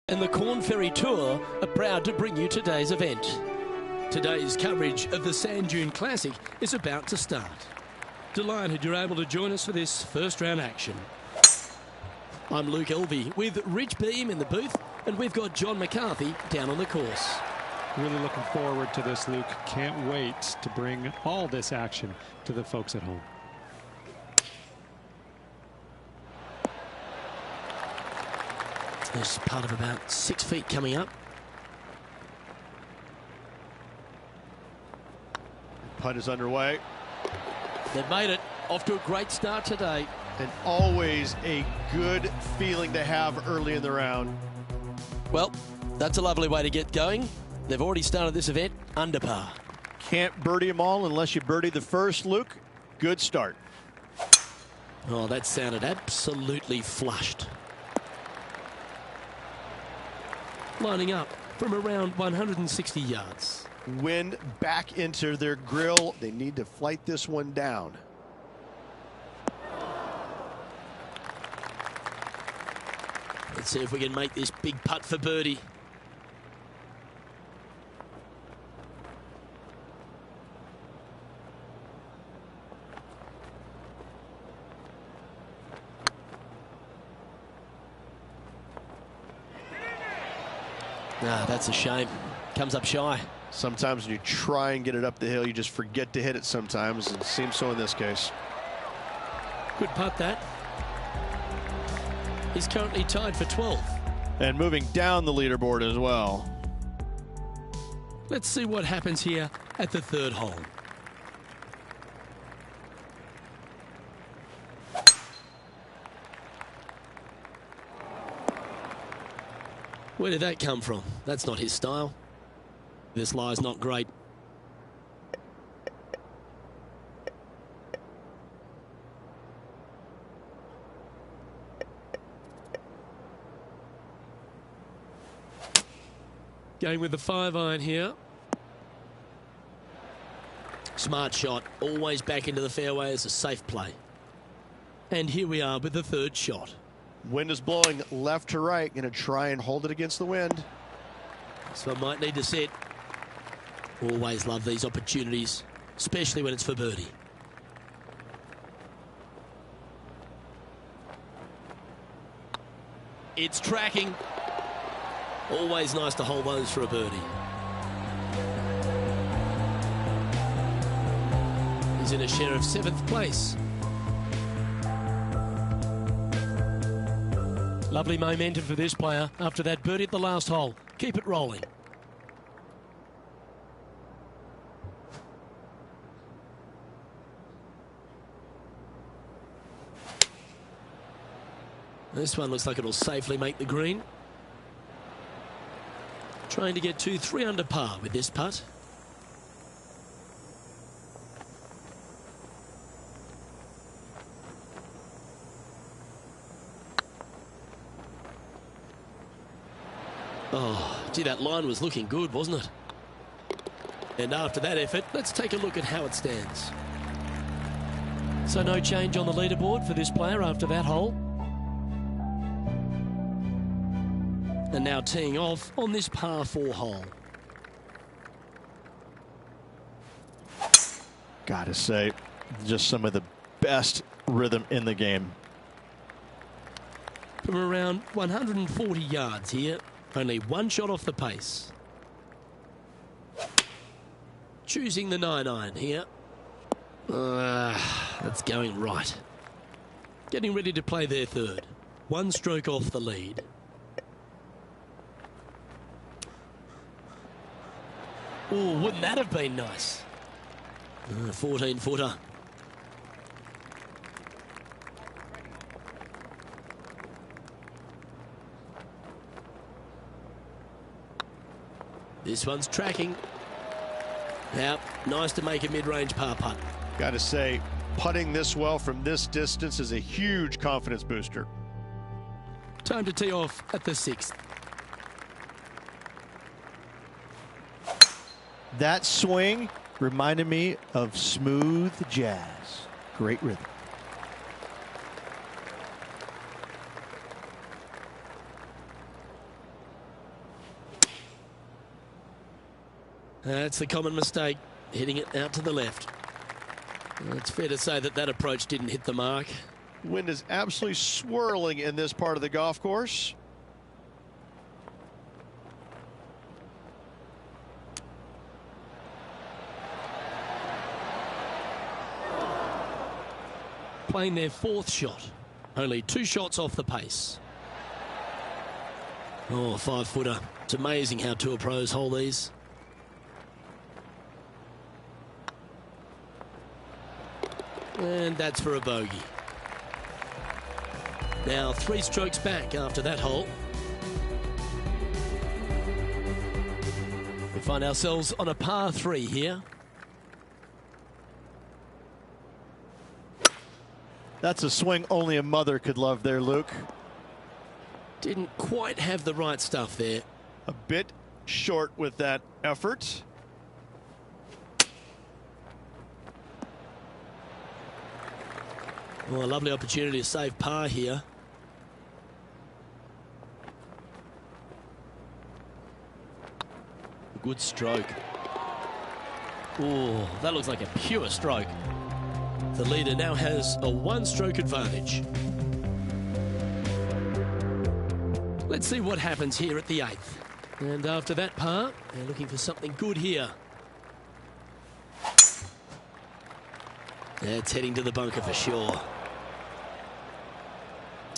And the Corn Ferry Tour are proud to bring you today's event. Today's coverage of the Sand Dune Classic is about to start. Delighted you're able to join us for this first round action. I'm Luke Elvey with Rich Beam in the booth, and we've got John McCarthy down on the course. Really looking forward to this, Luke. Can't wait to bring all this action to the folks at home. There's part of about 6 feet coming up. Putt is underway. They've made it. Off to a great start today. And always a good feeling to have early in the round. Well, that's a lovely way to get going. They've already started this event under par. Can't birdie them all unless you birdie the first, Luke. Good start. Oh, that sounded absolutely flushed. Lining up from around 160 yards. Wind back into their grill. They need to flight this one down. Let's see if we can make this big putt for birdie. Ah, that's a shame. Comes up shy. Sometimes when you try and get it up the hill, you just forget to hit it sometimes. It seems so in this case. Good putt, that. He's currently tied for 12th. And moving down the leaderboard as well. Let's see what happens here at the third hole. Where did that come from? That's not his style. This lie's not great. Going with the 5-iron here. Smart shot. Always back into the fairway as a safe play. And here we are with the third shot. Wind is blowing left to right. Going to try and hold it against the wind. So I might need to set. Always love these opportunities, especially when it's for birdie. It's tracking. Always nice to hold those for a birdie. He's in a share of 7th place. Lovely momentum for this player after that birdie at the last hole. Keep it rolling. This one looks like it'll safely make the green. Trying to get to 3 under par with this putt. Oh, gee, that line was looking good, wasn't it? And after that effort, let's take a look at how it stands. So no change on the leaderboard for this player after that hole. And now teeing off on this par 4 hole. Gotta say, just some of the best rhythm in the game. From around 140 yards here, only one shot off the pace. Choosing the 9-iron here. That's going right. Getting ready to play their third. One stroke off the lead. Oh, wouldn't that have been nice? 14-footer. This one's tracking. Now, nice to make a mid-range par putt. Got to say, putting this well from this distance is a huge confidence booster. Time to tee off at the 6th. That swing reminded me of smooth jazz. Great rhythm. That's the common mistake, hitting it out to the left. It's fair to say that that approach didn't hit the mark. Wind is absolutely swirling in this part of the golf course. Playing their fourth shot. Only 2 shots off the pace. Oh, 5-footer. It's amazing how tour pros hold these. And that's for a bogey. Now 3 strokes back after that hole. We find ourselves on a par 3 here. That's a swing only a mother could love there, Luke. Didn't quite have the right stuff there. A bit short with that effort. Well, a lovely opportunity to save par here. Good stroke. Oh, that looks like a pure stroke. The leader now has a 1-stroke advantage. Let's see what happens here at the 8th. And after that par, they're looking for something good here. It's heading to the bunker for sure.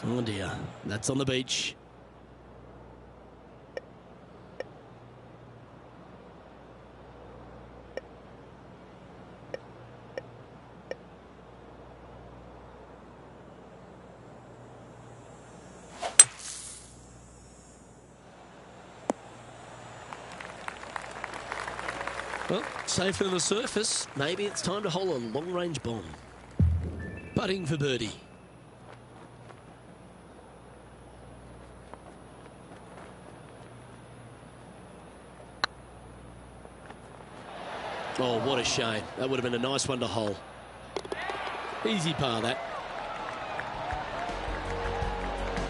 Oh dear, that's on the beach. Well, safe on the surface. Maybe it's time to hole a long-range bomb. Putting for birdie. Oh, what a shame. That would have been a nice one to hole. Easy par, that.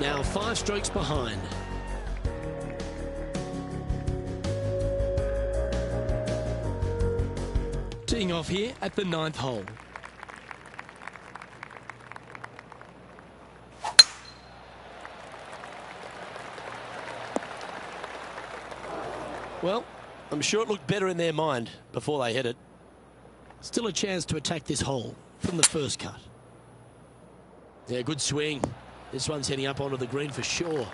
Now 5 strokes behind. Teeing off here at the 9th hole. Well, I'm sure it looked better in their mind before they hit it. Still a chance to attack this hole from the first cut. Yeah, good swing. This one's heading up onto the green for sure.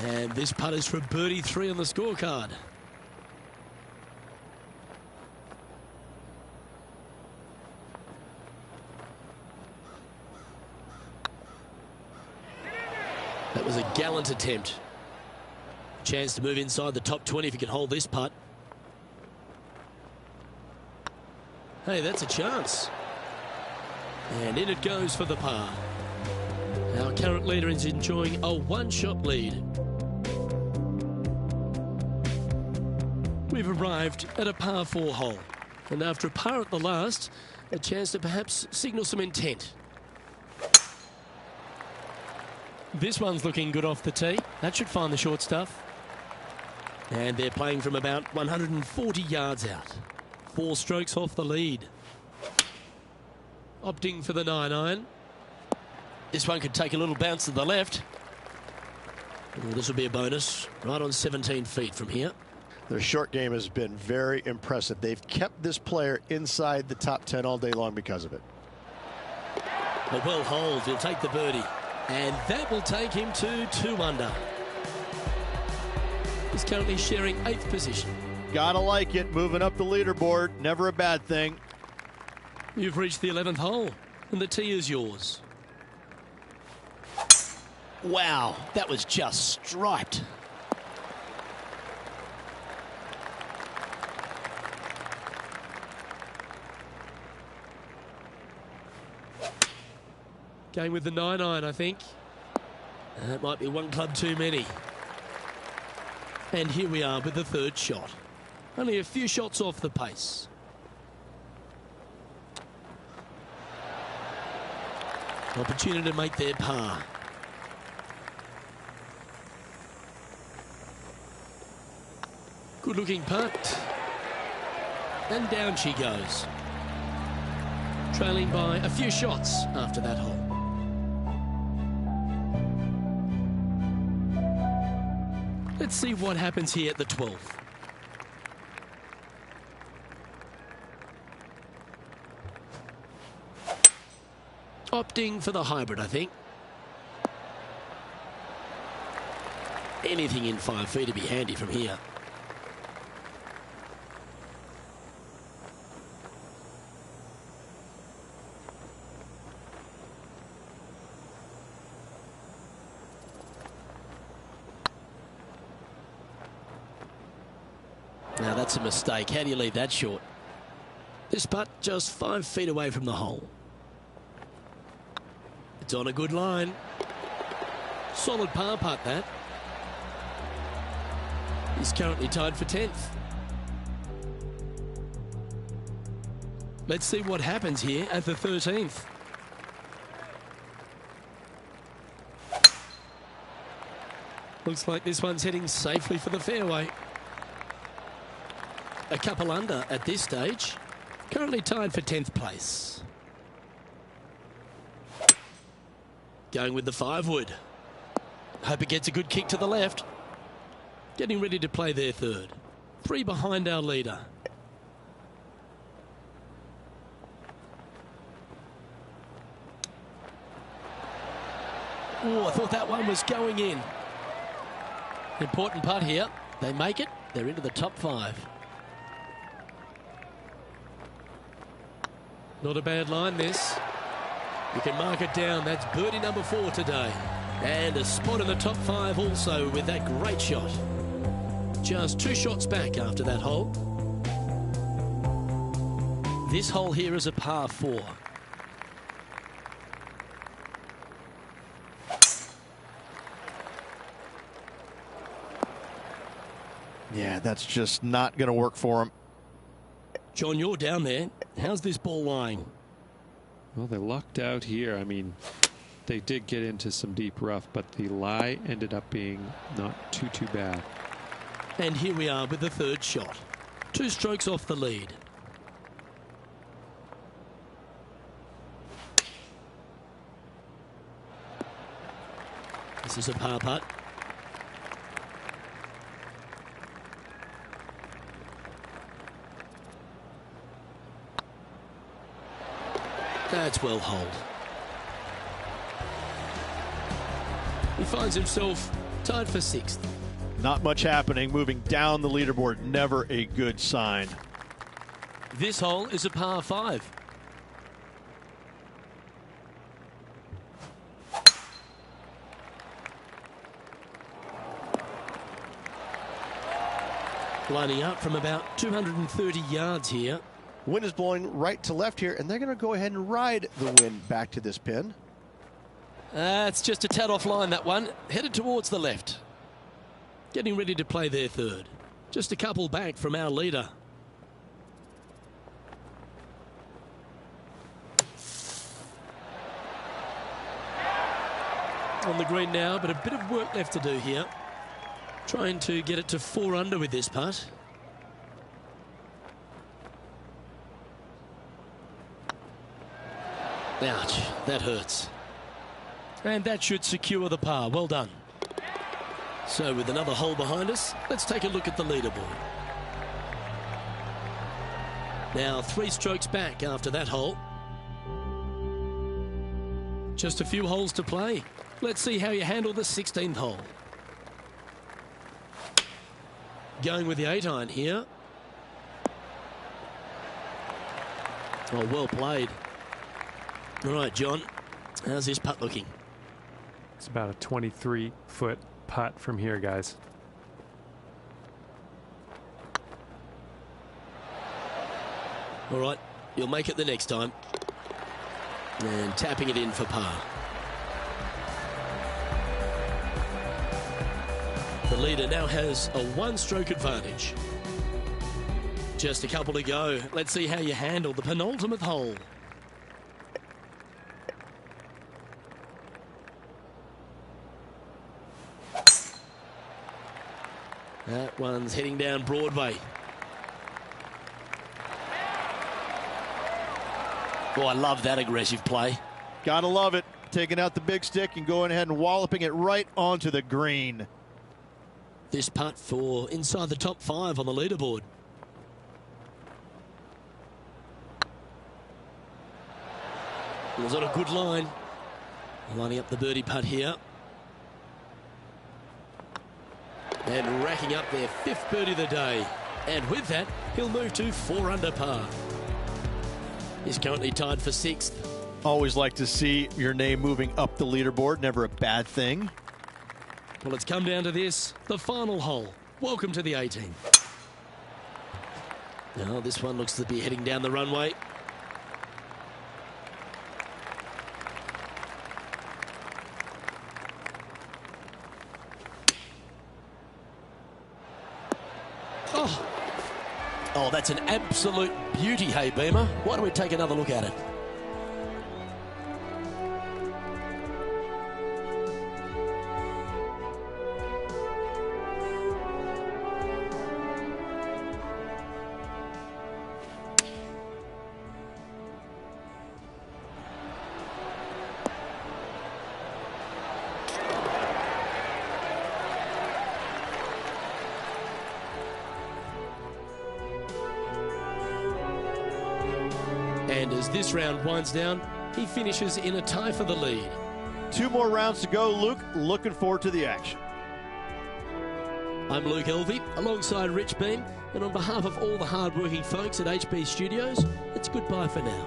And this putt is for birdie 3 on the scorecard. That was a gallant attempt. Chance to move inside the top 20 if he can hold this putt. Hey, that's a chance. And in it goes for the par. Our current leader is enjoying a 1-shot lead. We've arrived at a par 4 hole. And after a par at the last, a chance to perhaps signal some intent. This one's looking good off the tee. That should find the short stuff. And they're playing from about 140 yards out. 4 strokes off the lead. Opting for the 9-iron. This one could take a little bounce to the left. Well, this will be a bonus. Right on 17 feet from here. Their short game has been very impressive. They've kept this player inside the top 10 all day long because of it. A well holed. He'll take the birdie. And that will take him to 2 under. He's currently sharing 8th position. Gotta like it. Moving up the leaderboard. Never a bad thing. You've reached the 11th hole, and the tee is yours. Wow, that was just striped. Going with the 9-iron, I think. That might be 1 club too many. And here we are with the 3rd shot. Only a few shots off the pace. Opportunity to make their par. Good looking putt. And down she goes. Trailing by a few shots after that hole. Let's see what happens here at the 12th. Opting for the hybrid, I think. Anything in 5 feet to be handy from here. Now that's a mistake. How do you leave that short? This putt just 5 feet away from the hole. It's on a good line. Solid par putt, that. He's currently tied for 10th. Let's see what happens here at the 13th. Looks like this one's heading safely for the fairway. A couple under at this stage. Currently tied for 10th place. Going with the 5-wood. Hope it gets a good kick to the left. Getting ready to play their third. 3 behind our leader. Oh, I thought that one was going in. Important putt here. They make it. They're into the top 5. Not a bad line, this. You can mark it down. That's birdie number 4 today. And a spot in the top 5 also with that great shot. Just 2 shots back after that hole. This hole here is a par 4. Yeah, that's just not going to work for him. John, you're down there. How's this ball lying? Well, they lucked out here. I mean, they did get into some deep rough, but the lie ended up being not too bad. And here we are with the 3rd shot. 2 strokes off the lead. This is a par putt. That's well holed. He finds himself tied for 6th. Not much happening, moving down the leaderboard. Never a good sign. This hole is a par 5. Lining up from about 230 yards here. Wind is blowing right to left here, and they're going to go ahead and ride the wind back to this pin. It's just a tad off line, that one. Headed towards the left. Getting ready to play their 3rd. Just a couple back from our leader. On the green now, but a bit of work left to do here. Trying to get it to 4 under with this putt. Ouch, that hurts. And that should secure the par. Well done. So with another hole behind us, let's take a look at the leaderboard. Now 3 strokes back after that hole. Just a few holes to play. Let's see how you handle the 16th hole. Going with the 8-iron here. Oh, well played. All right, John, how's this putt looking? It's about a 23-foot putt from here, guys. All right, you'll make it the next time. And tapping it in for par. The leader now has a 1-stroke advantage. Just a couple to go. Let's see how you handle the penultimate hole. That one's heading down Broadway. Oh, I love that aggressive play. Gotta love it. Taking out the big stick and going ahead and walloping it right onto the green. This putt for inside the top 5 on the leaderboard. Was on a good line. Lining up the birdie putt here. And racking up their 5th birdie of the day. And with that, he'll move to 4 under par. He's currently tied for 6th. Always like to see your name moving up the leaderboard. Never a bad thing. Well, it's come down to this, the final hole. Welcome to the 18. Now, this one looks to be heading down the runway. Oh, that's an absolute beauty, hey, Beamer. Why don't we take another look at it? And as this round winds down, he finishes in a tie for the lead. 2 more rounds to go, Luke. Looking forward to the action. I'm Luke Elvey, alongside Rich Beam, and on behalf of all the hard-working folks at HB Studios, it's goodbye for now.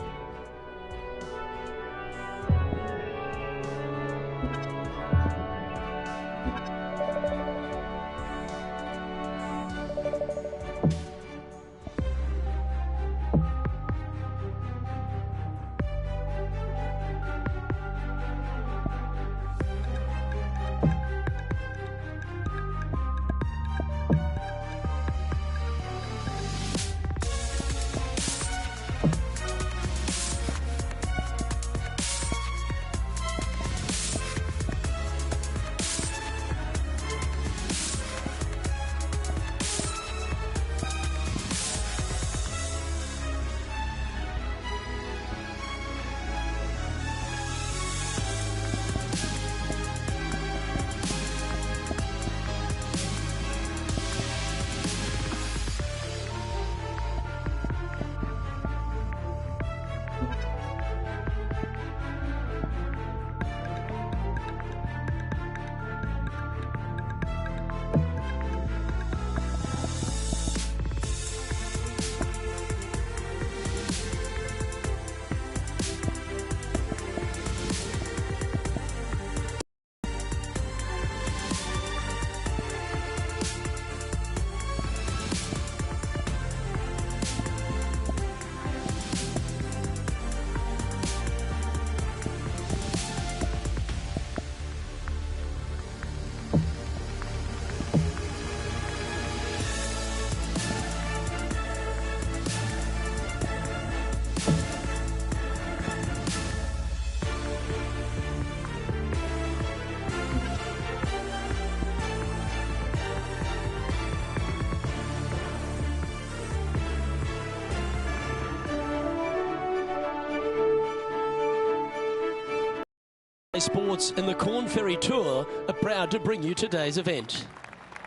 Sports and the Corn Ferry Tour are proud to bring you today's event.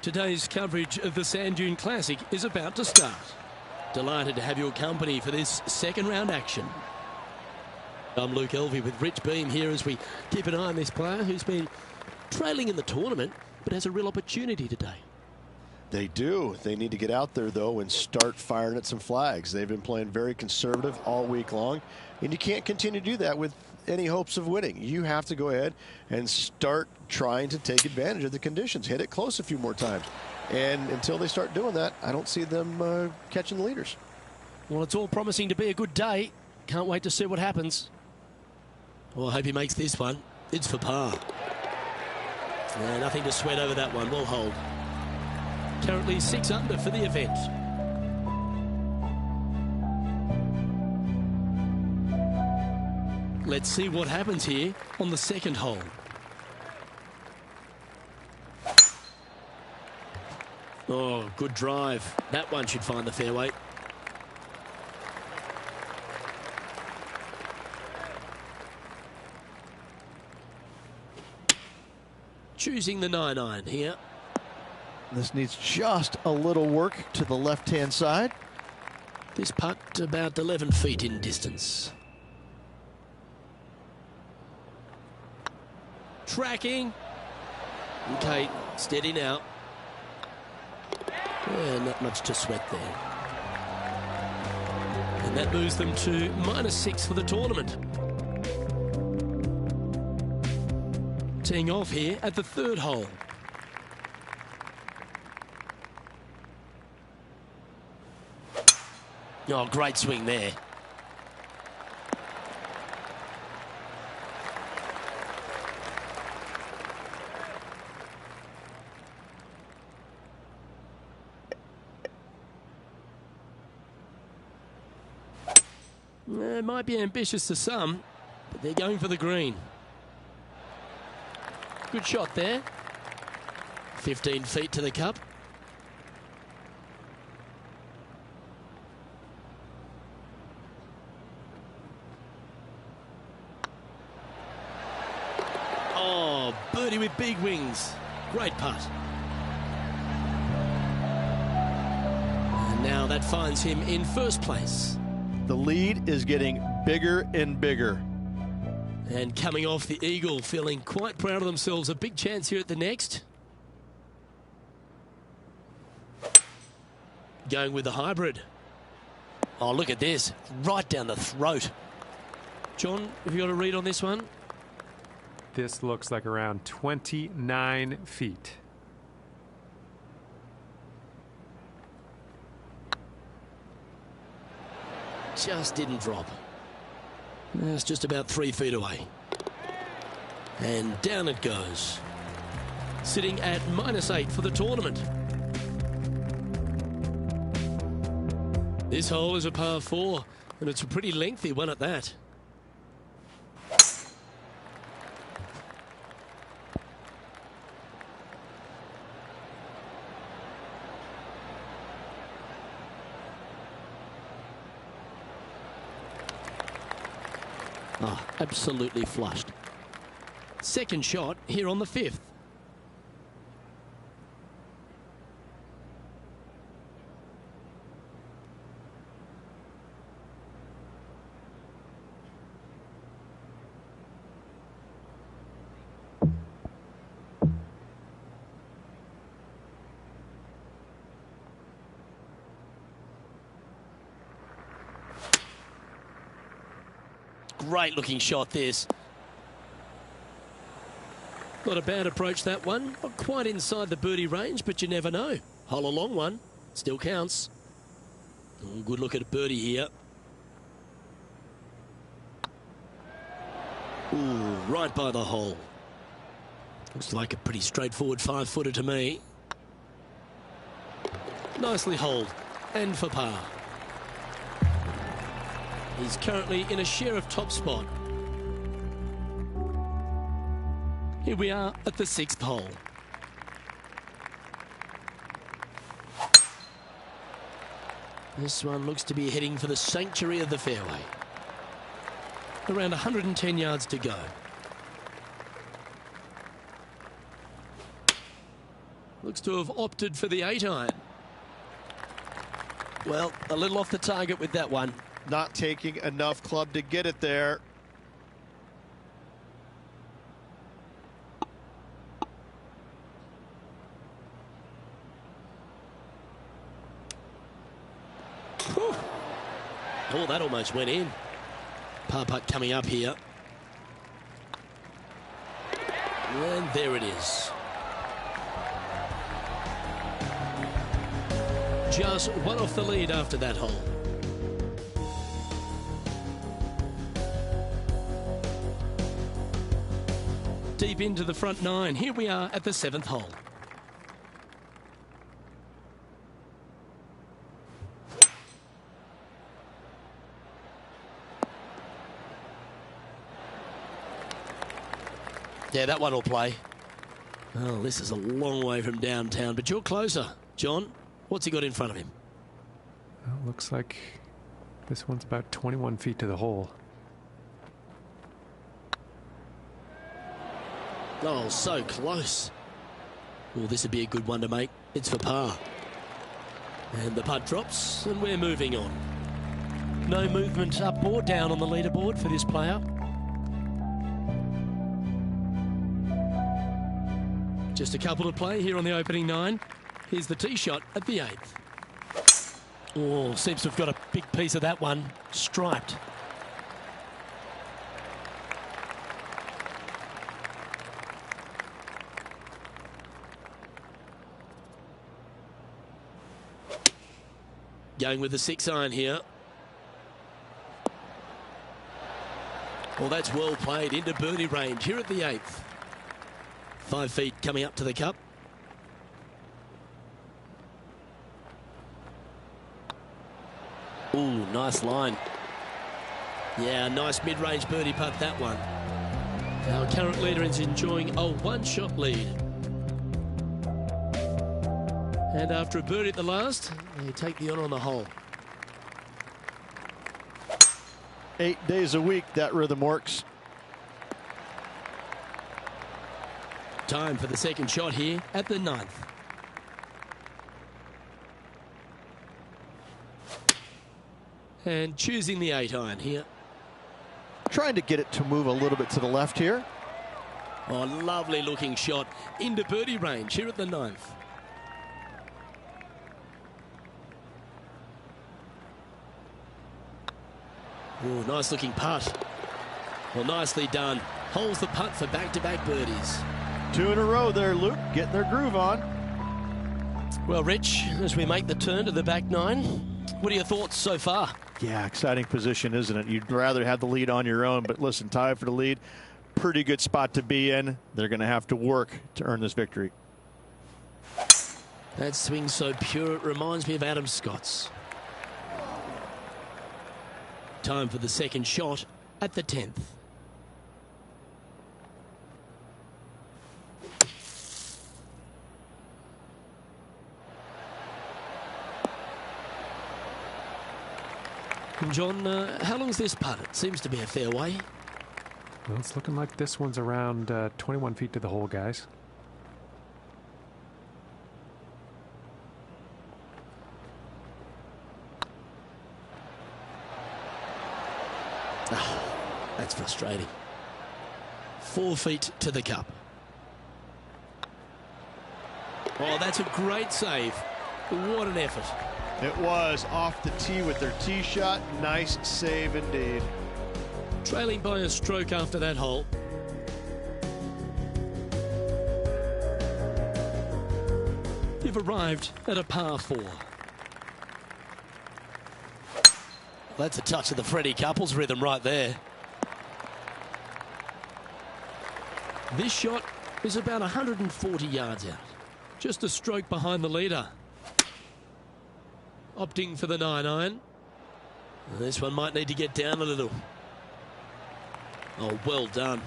Today's coverage of the Sand Dune Classic is about to start. Delighted to have your company for this second round action. I'm Luke Elvey with Rich Beam here as we keep an eye on this player who's been trailing in the tournament but has a real opportunity today. They do. They need to get out there, though, and start firing at some flags. They've been playing very conservative all week long, and you can't continue to do that with any hopes of winning. You have to go ahead and start trying to take advantage of the conditions. Hit it close a few more times. And until they start doing that, I don't see them catching the leaders. Well, it's all promising to be a good day. Can't wait to see what happens. Well, I hope he makes this one. It's for par. Yeah, nothing to sweat over that one. We'll hold. Currently 6 under for the event. Let's see what happens here on the second hole. Oh, good drive. That one should find the fairway. choosing the 9-iron here. This needs just a little work to the left-hand side. This putt about 11 feet in distance. Tracking. Okay, steady now. Yeah, not much to sweat there. And that moves them to -6 for the tournament. Teeing off here at the 3rd hole. Oh, great swing there. It might be ambitious to some, but they're going for the green. Good shot there. 15 feet to the cup. Oh, birdie with big wings. Great putt. And now that finds him in 1st place. The lead is getting bigger and bigger. And coming off the eagle, feeling quite proud of themselves. A big chance here at the next. Going with the hybrid. Oh, look at this. Right down the throat. John, have you got a read on this one? This looks like around 29 feet. Just didn't drop. That's just about 3 feet away. And down it goes. Sitting at -8 for the tournament. This hole is a par 4, and it's a pretty lengthy one at that. Oh, absolutely flushed. Second shot here on the 5th. Great looking shot this. Not a bad approach, that one. Not quite inside the birdie range, but you never know. Hole a long one. Still counts. Oh, good look at a birdie here. Ooh, right by the hole. Looks like a pretty straightforward 5-footer to me. Nicely holed. And for par. He's currently in a share of top spot. Here we are at the 6th hole. This one looks to be heading for the sanctuary of the fairway. Around 110 yards to go. Looks to have opted for the 8-iron. Well, a little off the target with that one. Not taking enough club to get it there. Whew. Oh, that almost went in. Par putt coming up here. And there it is. Just one off the lead after that hole. Deep into the front 9. Here we are at the 7th hole. Yeah, that one will play. Oh, this is a long way from downtown, but you're closer. John, what's he got in front of him? Well, looks like this one's about 21 feet to the hole. Oh, so close. Well, this would be a good one to make. It's for par. And the putt drops, and we're moving on. No movement up or down on the leaderboard for this player. Just a couple to play here on the opening 9. Here's the tee shot at the 8th. Oh, seems to have got a big piece of that one. Striped. Going with the 6-iron here. Well, that's well played into birdie range here at the 8th. 5 feet coming up to the cup. Ooh, nice line. Yeah, nice mid-range birdie putt, that one. Our current leader is enjoying a one-shot lead. And after a birdie at the last, they take the honour on the hole. 8 days a week, that rhythm works. Time for the second shot here at the 9th. And choosing the 8-iron here. Trying to get it to move a little bit to the left here. Oh, lovely looking shot into birdie range here at the 9th. Oh, nice looking putt. Well, nicely done. Holds the putt for back-to-back birdies. 2 in a row there, Luke, getting their groove on. Well, Rich, as we make the turn to the back 9, what are your thoughts so far? Yeah, exciting position, isn't it? You'd rather have the lead on your own, but listen, tied for the lead, pretty good spot to be in. They're going to have to work to earn this victory. That swing so pure, it reminds me of Adam Scott's. Time for the second shot at the 10th. And John, how long is this putt? It seems to be a fair way. Well, it's looking like this one's around 21 feet to the hole, guys. That's frustrating. 4 feet to the cup. Oh, that's a great save. What an effort. It was off the tee with their tee shot. Nice save indeed. Trailing by a stroke after that hole. You've arrived at a par 4. That's a touch of the Freddie Couples rhythm right there. This shot is about 140 yards out. Just a stroke behind the leader. Opting for the 9-iron. This one might need to get down a little. Oh, well done.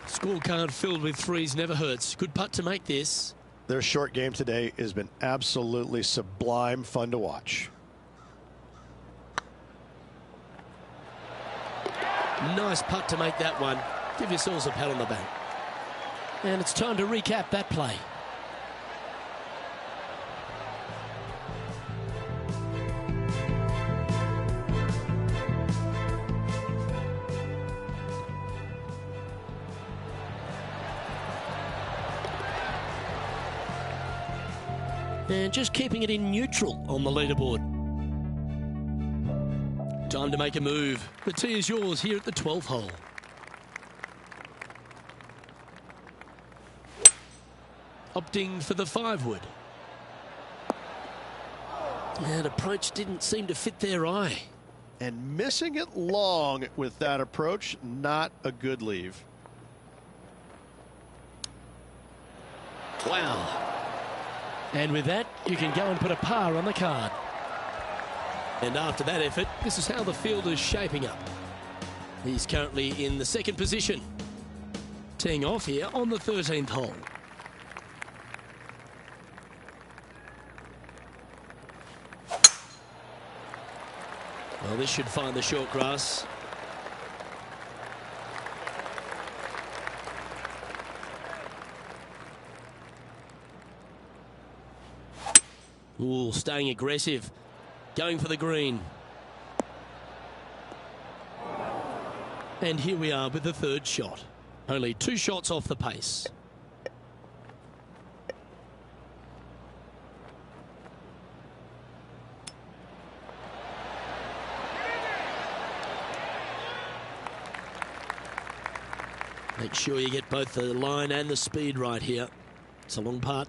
Scorecard filled with threes never hurts. Good putt to make this. Their short game today has been absolutely sublime fun to watch. Nice putt to make that one. Give yourselves a pat on the back. And it's time to recap that play. And just keeping it in neutral on the leaderboard. Time to make a move. The tee is yours here at the 12th hole. Opting for the 5-wood. And approach didn't seem to fit their eye. And missing it long with that approach, not a good leave. Wow. And with that, you can go and put a par on the card. And after that effort, this is how the field is shaping up. He's currently in the second position. Teeing off here on the 13th hole. Well, this should find the short grass. Ooh, staying aggressive. Going for the green. And here we are with the third shot. Only 2 shots off the pace. Make sure you get both the line and the speed right here. It's a long putt.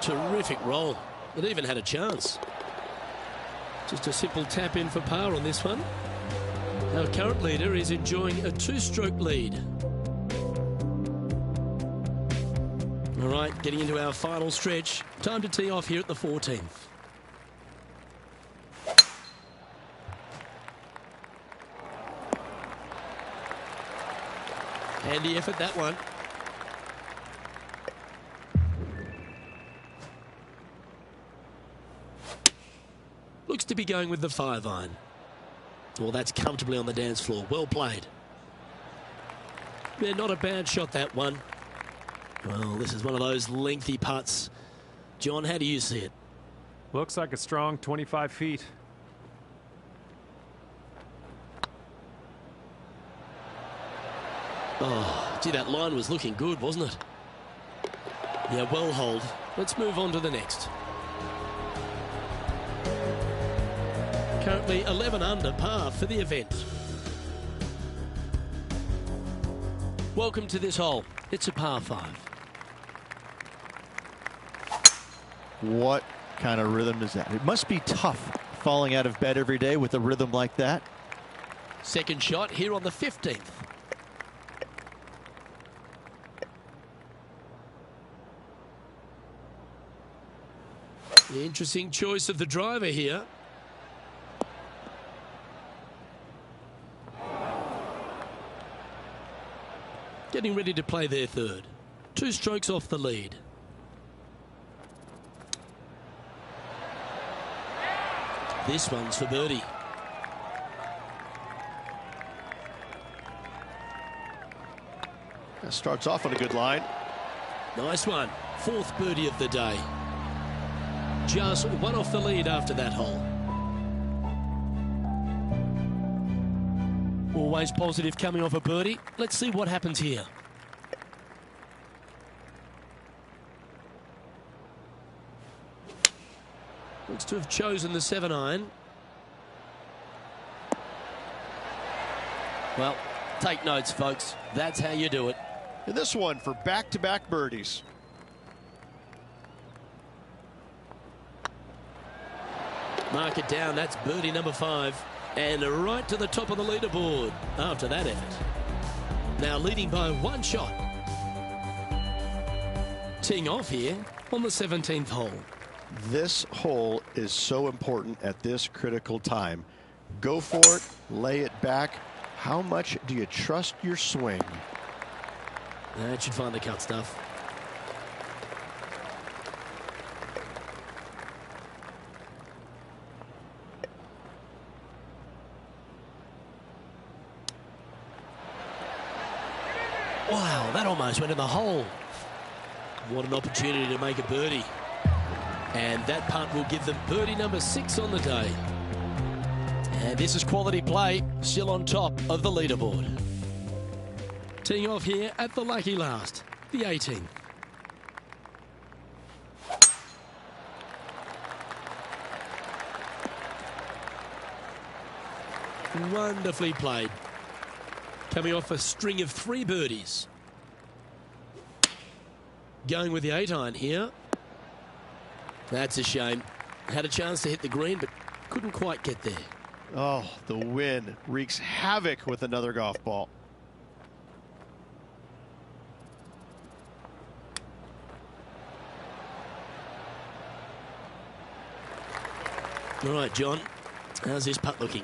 Terrific roll. It even had a chance. Just a simple tap in for par on this one. Our current leader is enjoying a 2-stroke lead. All right, getting into our final stretch. Time to tee off here at the 14th. Handy effort, that one. Looks to be going with the 5-iron. Well, that's comfortably on the dance floor. Well played. Yeah, not a bad shot, that one. Well, this is one of those lengthy putts. John, how do you see it? Looks like a strong 25 feet. Oh, gee, that line was looking good, wasn't it? Yeah, well hold. Let's move on to the next. Currently 11 under par for the event. Welcome to this hole. It's a par 5. What kind of rhythm is that? It must be tough falling out of bed every day with a rhythm like that. Second shot here on the 15th. Interesting choice of the driver here. Getting ready to play their third. 2 strokes off the lead. This one's for birdie. That starts off on a good line. Nice one. 4th birdie of the day. Just 1 off the lead after that hole. Always positive coming off a birdie. Let's see what happens here. Looks to have chosen the 7-iron. Well, take notes, folks. That's how you do it. And this one for back-to-back birdies. Mark it down. That's birdie number 5. And right to the top of the leaderboard after that effort. Now leading by 1 shot. Teeing off here on the 17th hole. This hole is so important at this critical time. Go for it, lay it back. How much do you trust your swing? That should find the cut stuff. Wow, that almost went in the hole. What an opportunity to make a birdie. And that putt will give them birdie number 6 on the day. And this is quality play, still on top of the leaderboard. Teeing off here at the lucky last, the 18th. Wonderfully played. Coming off a string of 3 birdies. Going with the 8-iron here. That's a shame. Had a chance to hit the green, but couldn't quite get there. Oh, the wind wreaks havoc with another golf ball. All right, John. How's this putt looking?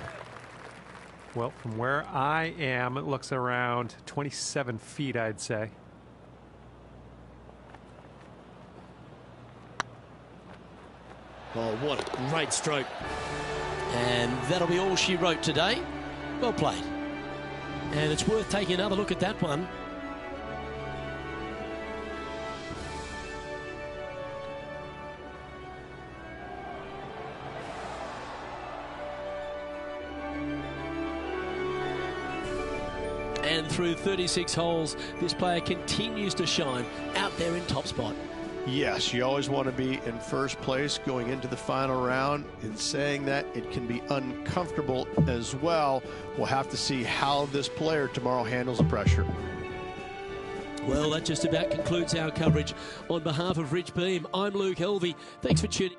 Well, from where I am, it looks around 27 feet, I'd say. Oh, what a great stroke. And that'll be all she wrote today. Well played. And it's worth taking another look at that one. And through 36 holes, this player continues to shine out there in top spot. Yes, you always want to be in first place going into the final round. In saying that, it can be uncomfortable as well. We'll have to see how this player tomorrow handles the pressure. Well, that just about concludes our coverage. On behalf of Rich Beem, I'm Luke Helvey. Thanks for tuning.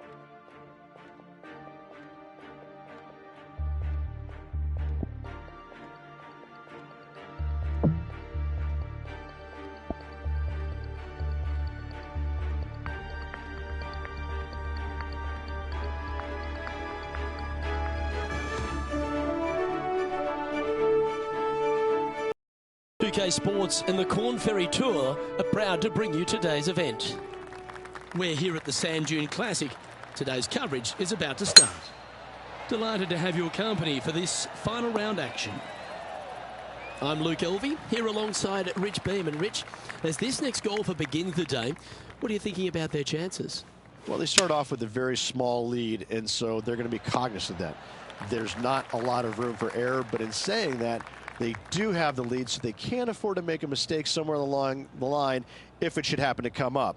UK Sports and the Corn Ferry Tour are proud to bring you today's event. We're here at the Sand Dune Classic. Today's coverage is about to start. Delighted to have your company for this final round action. I'm Luke Helvey, here alongside Rich Beem. And Rich, as this next golfer begins the day, what are you thinking about their chances? Well, they start off with a very small lead, and so they're going to be cognizant of that. There's not a lot of room for error, but in saying that, they do have the lead, so they can't afford to make a mistake somewhere along the line if it should happen to come up.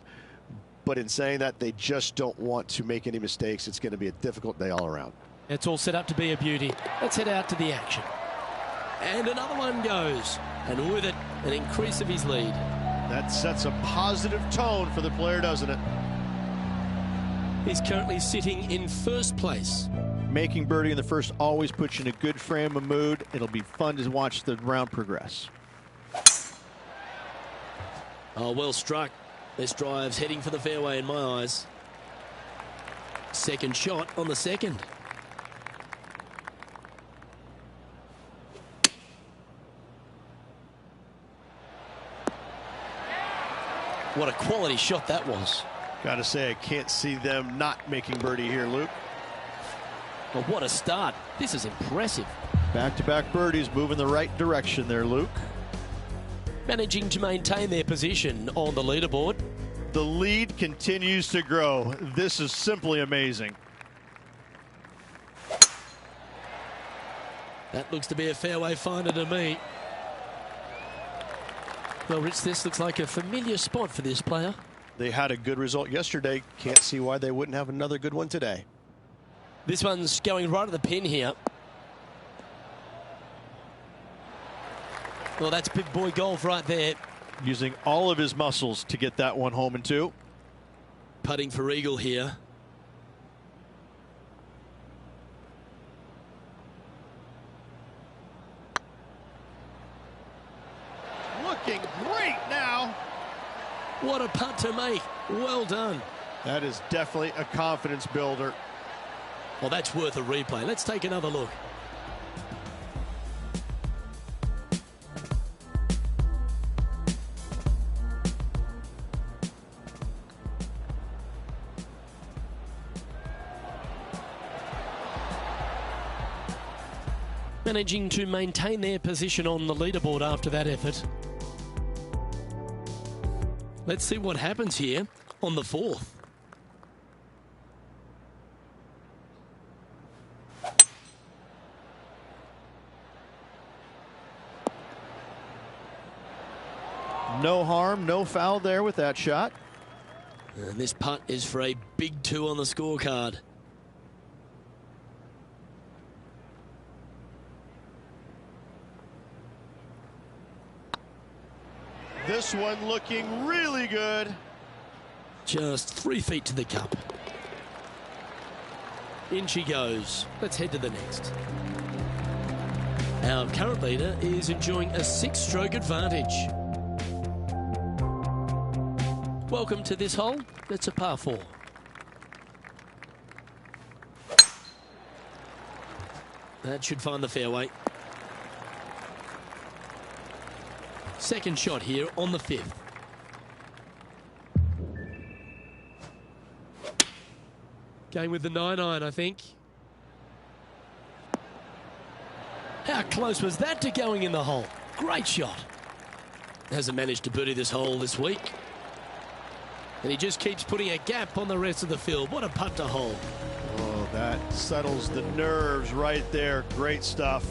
But in saying that, they just don't want to make any mistakes. It's going to be a difficult day all around. It's all set up to be a beauty. Let's head out to the action. And another one goes. And with it, an increase of his lead. That sets a positive tone for the player, doesn't it? He's currently sitting in first place. Making birdie in the first always puts you in a good frame of mood. It'll be fun to watch the round progress. Oh, well struck. This drive's heading for the fairway in my eyes. Second shot on the second. What a quality shot that was. Got to say, I can't see them not making birdie here, Luke. Well, what a start. This is impressive. Back-to-back birdies, moving the right direction there, Luke. Managing to maintain their position on the leaderboard. The lead continues to grow. This is simply amazing. That looks to be a fairway finder to me. Well, Rich, this looks like a familiar spot for this player. They had a good result yesterday. Can't see why they wouldn't have another good one today. This one's going right at the pin here. Well, that's big boy golf right there. Using all of his muscles to get that one home in two. Putting for eagle here. Looking great now. What a putt to make. Well done. That is definitely a confidence builder. Well, that's worth a replay. Let's take another look. Managing to maintain their position on the leaderboard after that effort. Let's see what happens here on the fourth. No harm, no foul there with that shot. And this putt is for a big 2 on the scorecard. This one looking really good. Just 3 feet to the cup. In she goes. Let's head to the next. Our current leader is enjoying a 6-stroke advantage. Welcome to this hole. It's a par 4. That should find the fairway. Second shot here on the 5th. Going with the 9-iron, I think. How close was that to going in the hole? Great shot. Hasn't managed to birdie this hole this week. And he just keeps putting a gap on the rest of the field. What a putt to hole. Oh, that settles the nerves right there. Great stuff.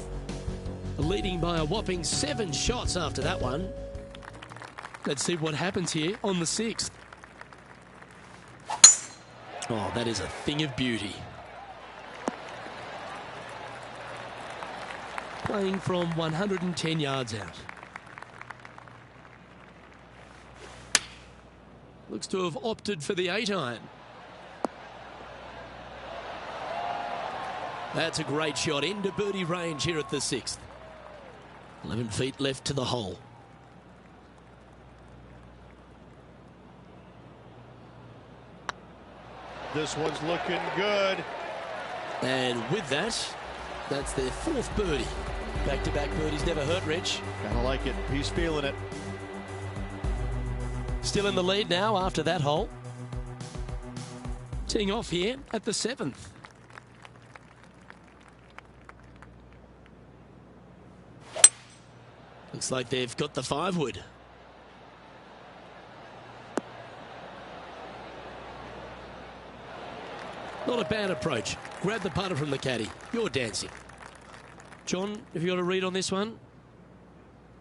Leading by a whopping 7 shots after that one. Let's see what happens here on the 6th. Oh, that is a thing of beauty. Playing from 110 yards out. Looks to have opted for the 8-iron. That's a great shot into birdie range here at the 6th. 11 feet left to the hole. This one's looking good. And with that, that's their 4th birdie. Back-to-back birdies never hurt, Rich. Kind of like it. He's feeling it. Still in the lead now after that hole. Teeing off here at the 7th. Looks like they've got the 5-wood. Not a bad approach. Grab the putter from the caddy. You're dancing. John, have you got a read on this one?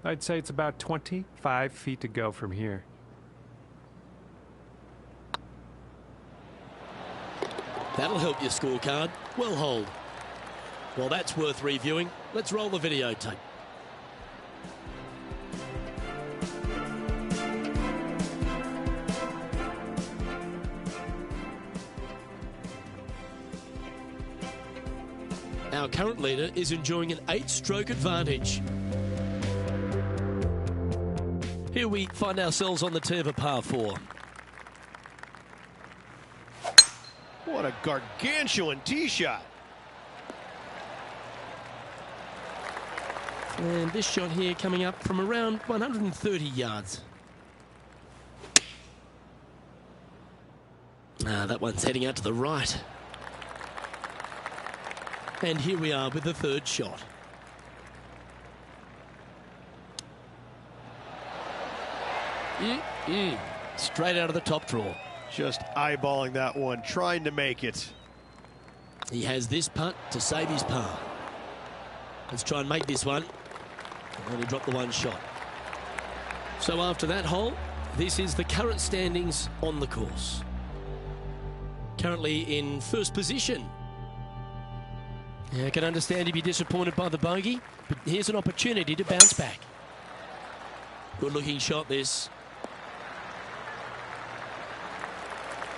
I'd say it's about 25 feet to go from here. That'll help your scorecard. Well holed. Well, that's worth reviewing. Let's roll the videotape. Our current leader is enjoying an 8-stroke advantage. Here we find ourselves on the tee of a par 4. What a gargantuan tee shot. And this shot here coming up from around 130 yards. That one's heading out to the right. And here we are with the 3rd shot. Straight out of the top drawer. Just eyeballing that one, trying to make it. He has this putt to save his par. Let's try and make this one. And only drop the 1 shot. So after that hole, this is the current standings on the course. Currently in 1st position. I can understand you'd be disappointed by the bogey, but here's an opportunity to bounce back. Good looking shot this.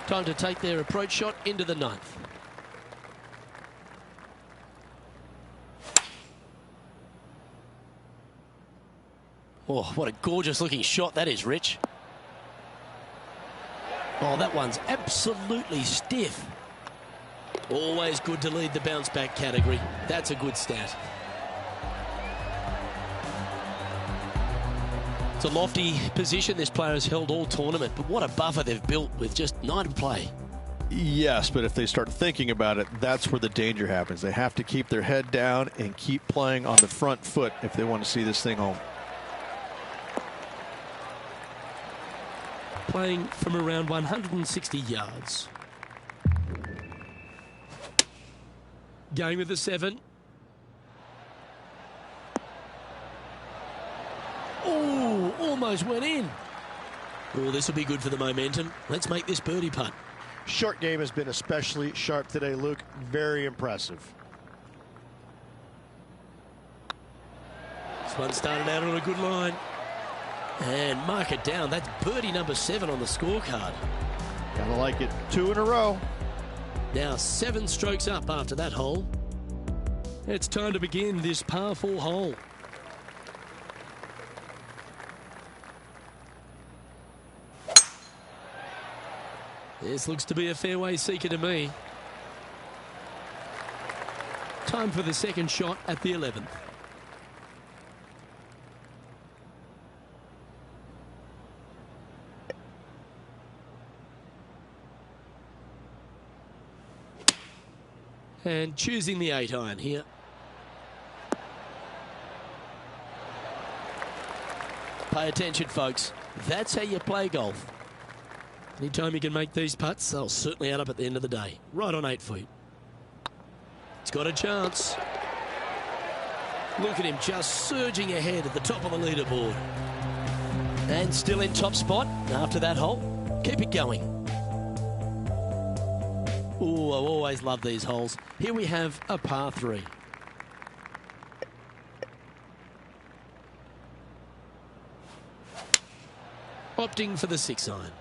Time to take their approach shot into the 9th. Oh, what a gorgeous looking shot that is, Rich. Oh, that one's absolutely stiff. Always good to lead the bounce back category. That's a good stat. It's a lofty position this player has held all tournament, but what a buffer they've built with just 9 to play. Yes, but if they start thinking about it, that's where the danger happens. They have to keep their head down and keep playing on the front foot if they want to see this thing home. Playing from around 160 yards. Going with the 7. Oh, almost went in. Oh, this will be good for the momentum. Let's make this birdie putt. Short game has been especially sharp today, Luke. Very impressive. This one started out on a good line. And mark it down. That's birdie number 7 on the scorecard. Kind of like it. 2 in a row. Now 7 strokes up after that hole. It's time to begin this par 4 hole. This looks to be a fairway seeker to me. Time for the 2nd shot at the 11th. And choosing the 8-iron here. Pay attention, folks. That's how you play golf. Anytime you can make these putts, they'll certainly add up at the end of the day. Right on 8 feet. It's got a chance. Look at him just surging ahead at the top of the leaderboard. And still in top spot after that hole. Keep it going. Ooh, I always love these holes. Here we have a par 3. Opting for the 6-iron.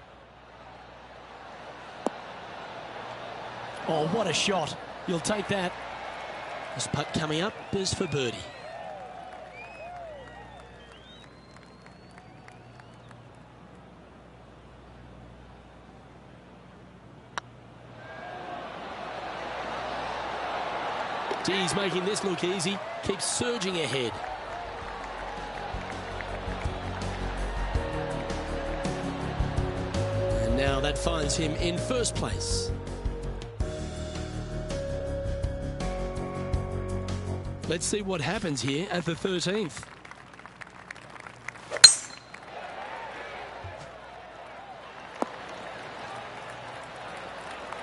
Oh, what a shot. You'll take that. This putt coming up is for birdie. He's making this look easy. Keeps surging ahead. And now that finds him in first place. Let's see what happens here at the 13th.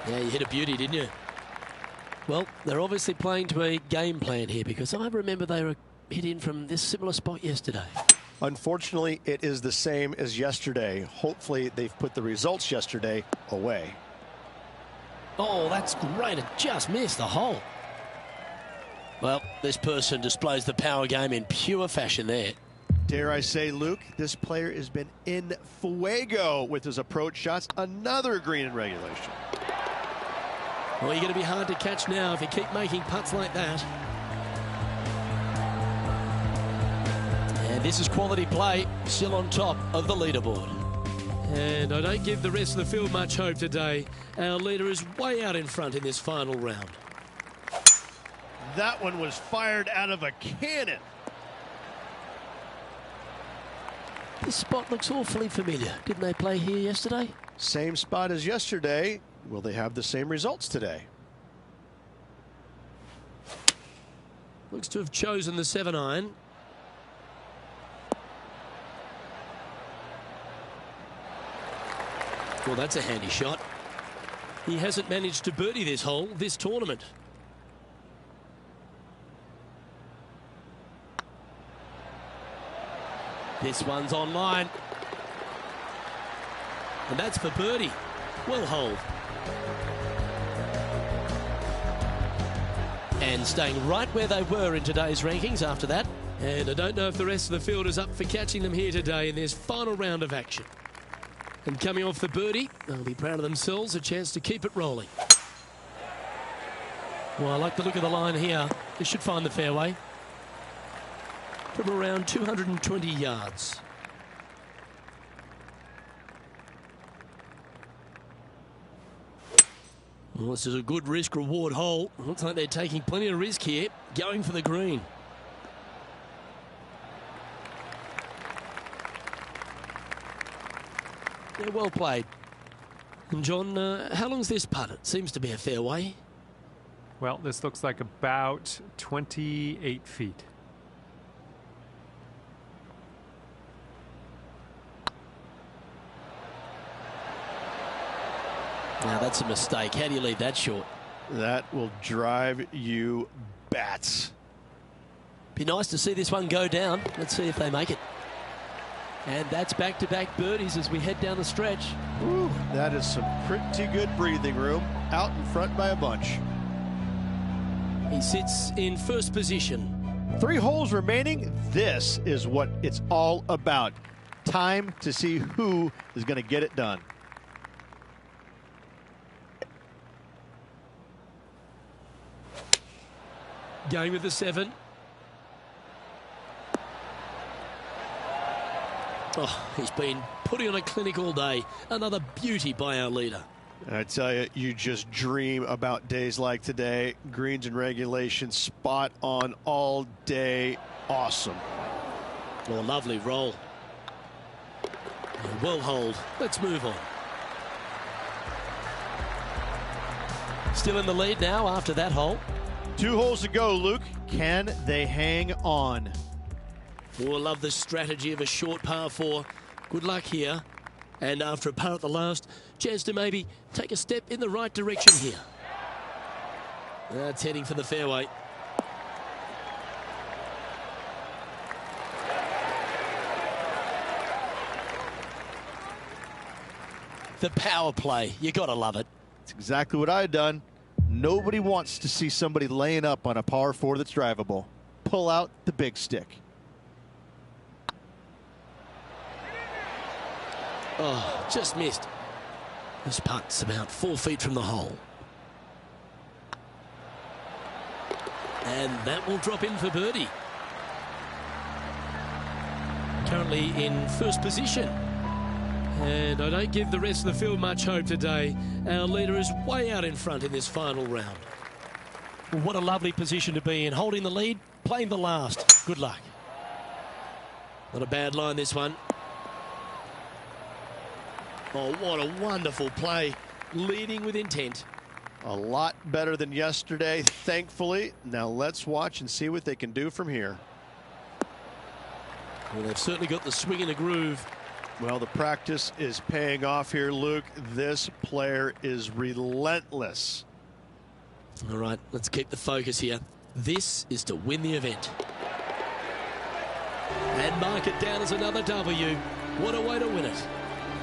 Yeah, you hit a beauty, didn't you? Well, they're obviously playing to a game plan here, because I remember they were hit in from this similar spot yesterday. Unfortunately, it is the same as yesterday. Hopefully, they've put the results yesterday away. Oh, that's great. It just missed the hole. Well, this person displays the power game in pure fashion there. Dare I say, Luke, this player has been in fuego with his approach shots. Another green in regulation. Well, you're going to be hard to catch now if you keep making putts like that. And this is quality play, still on top of the leaderboard. And I don't give the rest of the field much hope today. Our leader is way out in front in this final round. That one was fired out of a cannon. This spot looks awfully familiar. Didn't they play here yesterday? Same spot as yesterday. Will they have the same results today? Looks to have chosen the 7-iron. Well, that's a handy shot. He hasn't managed to birdie this hole this tournament. This one's online. And that's for birdie. Well holed. And staying right where they were in today's rankings after that. And I don't know if the rest of the field is up for catching them here today in this final round of action. And coming off the birdie, they'll be proud of themselves, a chance to keep it rolling. Well, I like the look of the line here. This should find the fairway. From around 220 yards. Well, this is a good risk-reward hole. Looks like they're taking plenty of risk here, going for the green. Yeah, well played. And John, how long's this putt? It seems to be a fairway. Well, this looks like about 28 feet. Now, that's a mistake. How do you leave that short? That will drive you bats. Be nice to see this one go down. Let's see if they make it. And that's back-to-back birdies as we head down the stretch. Ooh, that is some pretty good breathing room. Out in front by a bunch. He sits in first position. 3 holes remaining. This is what it's all about. Time to see who is going to get it done. Going with the 7. Oh, he's been putting on a clinic all day. Another beauty by our leader. I tell you, you just dream about days like today. Greens and regulation, spot on all day. Awesome. Oh, lovely roll. Well hold. Let's move on. Still in the lead now after that hole. 2 holes to go, Luke. Can they hang on? Oh, I love the strategy of a short par 4. Good luck here. And after a par at the last, chance to maybe take a step in the right direction here. That's heading for the fairway. The power play, you got to love it. It's exactly what I had done. Nobody wants to see somebody laying up on a par 4 that's drivable. Pull out the big stick. Oh, just missed. This putt's about 4 feet from the hole. And that will drop in for birdie. Currently in first position. And I don't give the rest of the field much hope today. Our leader is way out in front in this final round. Well, what a lovely position to be in. Holding the lead, playing the last. Good luck. Not a bad line, this one. Oh, what a wonderful play. Leading with intent. A lot better than yesterday, thankfully. Now let's watch and see what they can do from here. Well, they've certainly got the swing and the groove. Well, the practice is paying off here, Luke. This player is relentless. All right, let's keep the focus here. This is to win the event. And mark it down as another W. What a way to win it.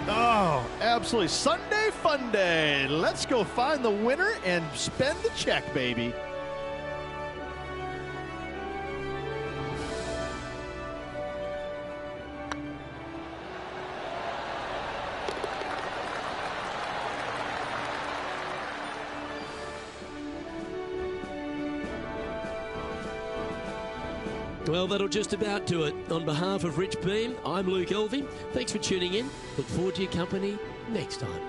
Oh, absolutely. Sunday fun day. Let's go find the winner and spend the check, baby. Well, that'll just about do it. On behalf of Rich Beam, I'm Luke Elving. Thanks for tuning in. Look forward to your company next time.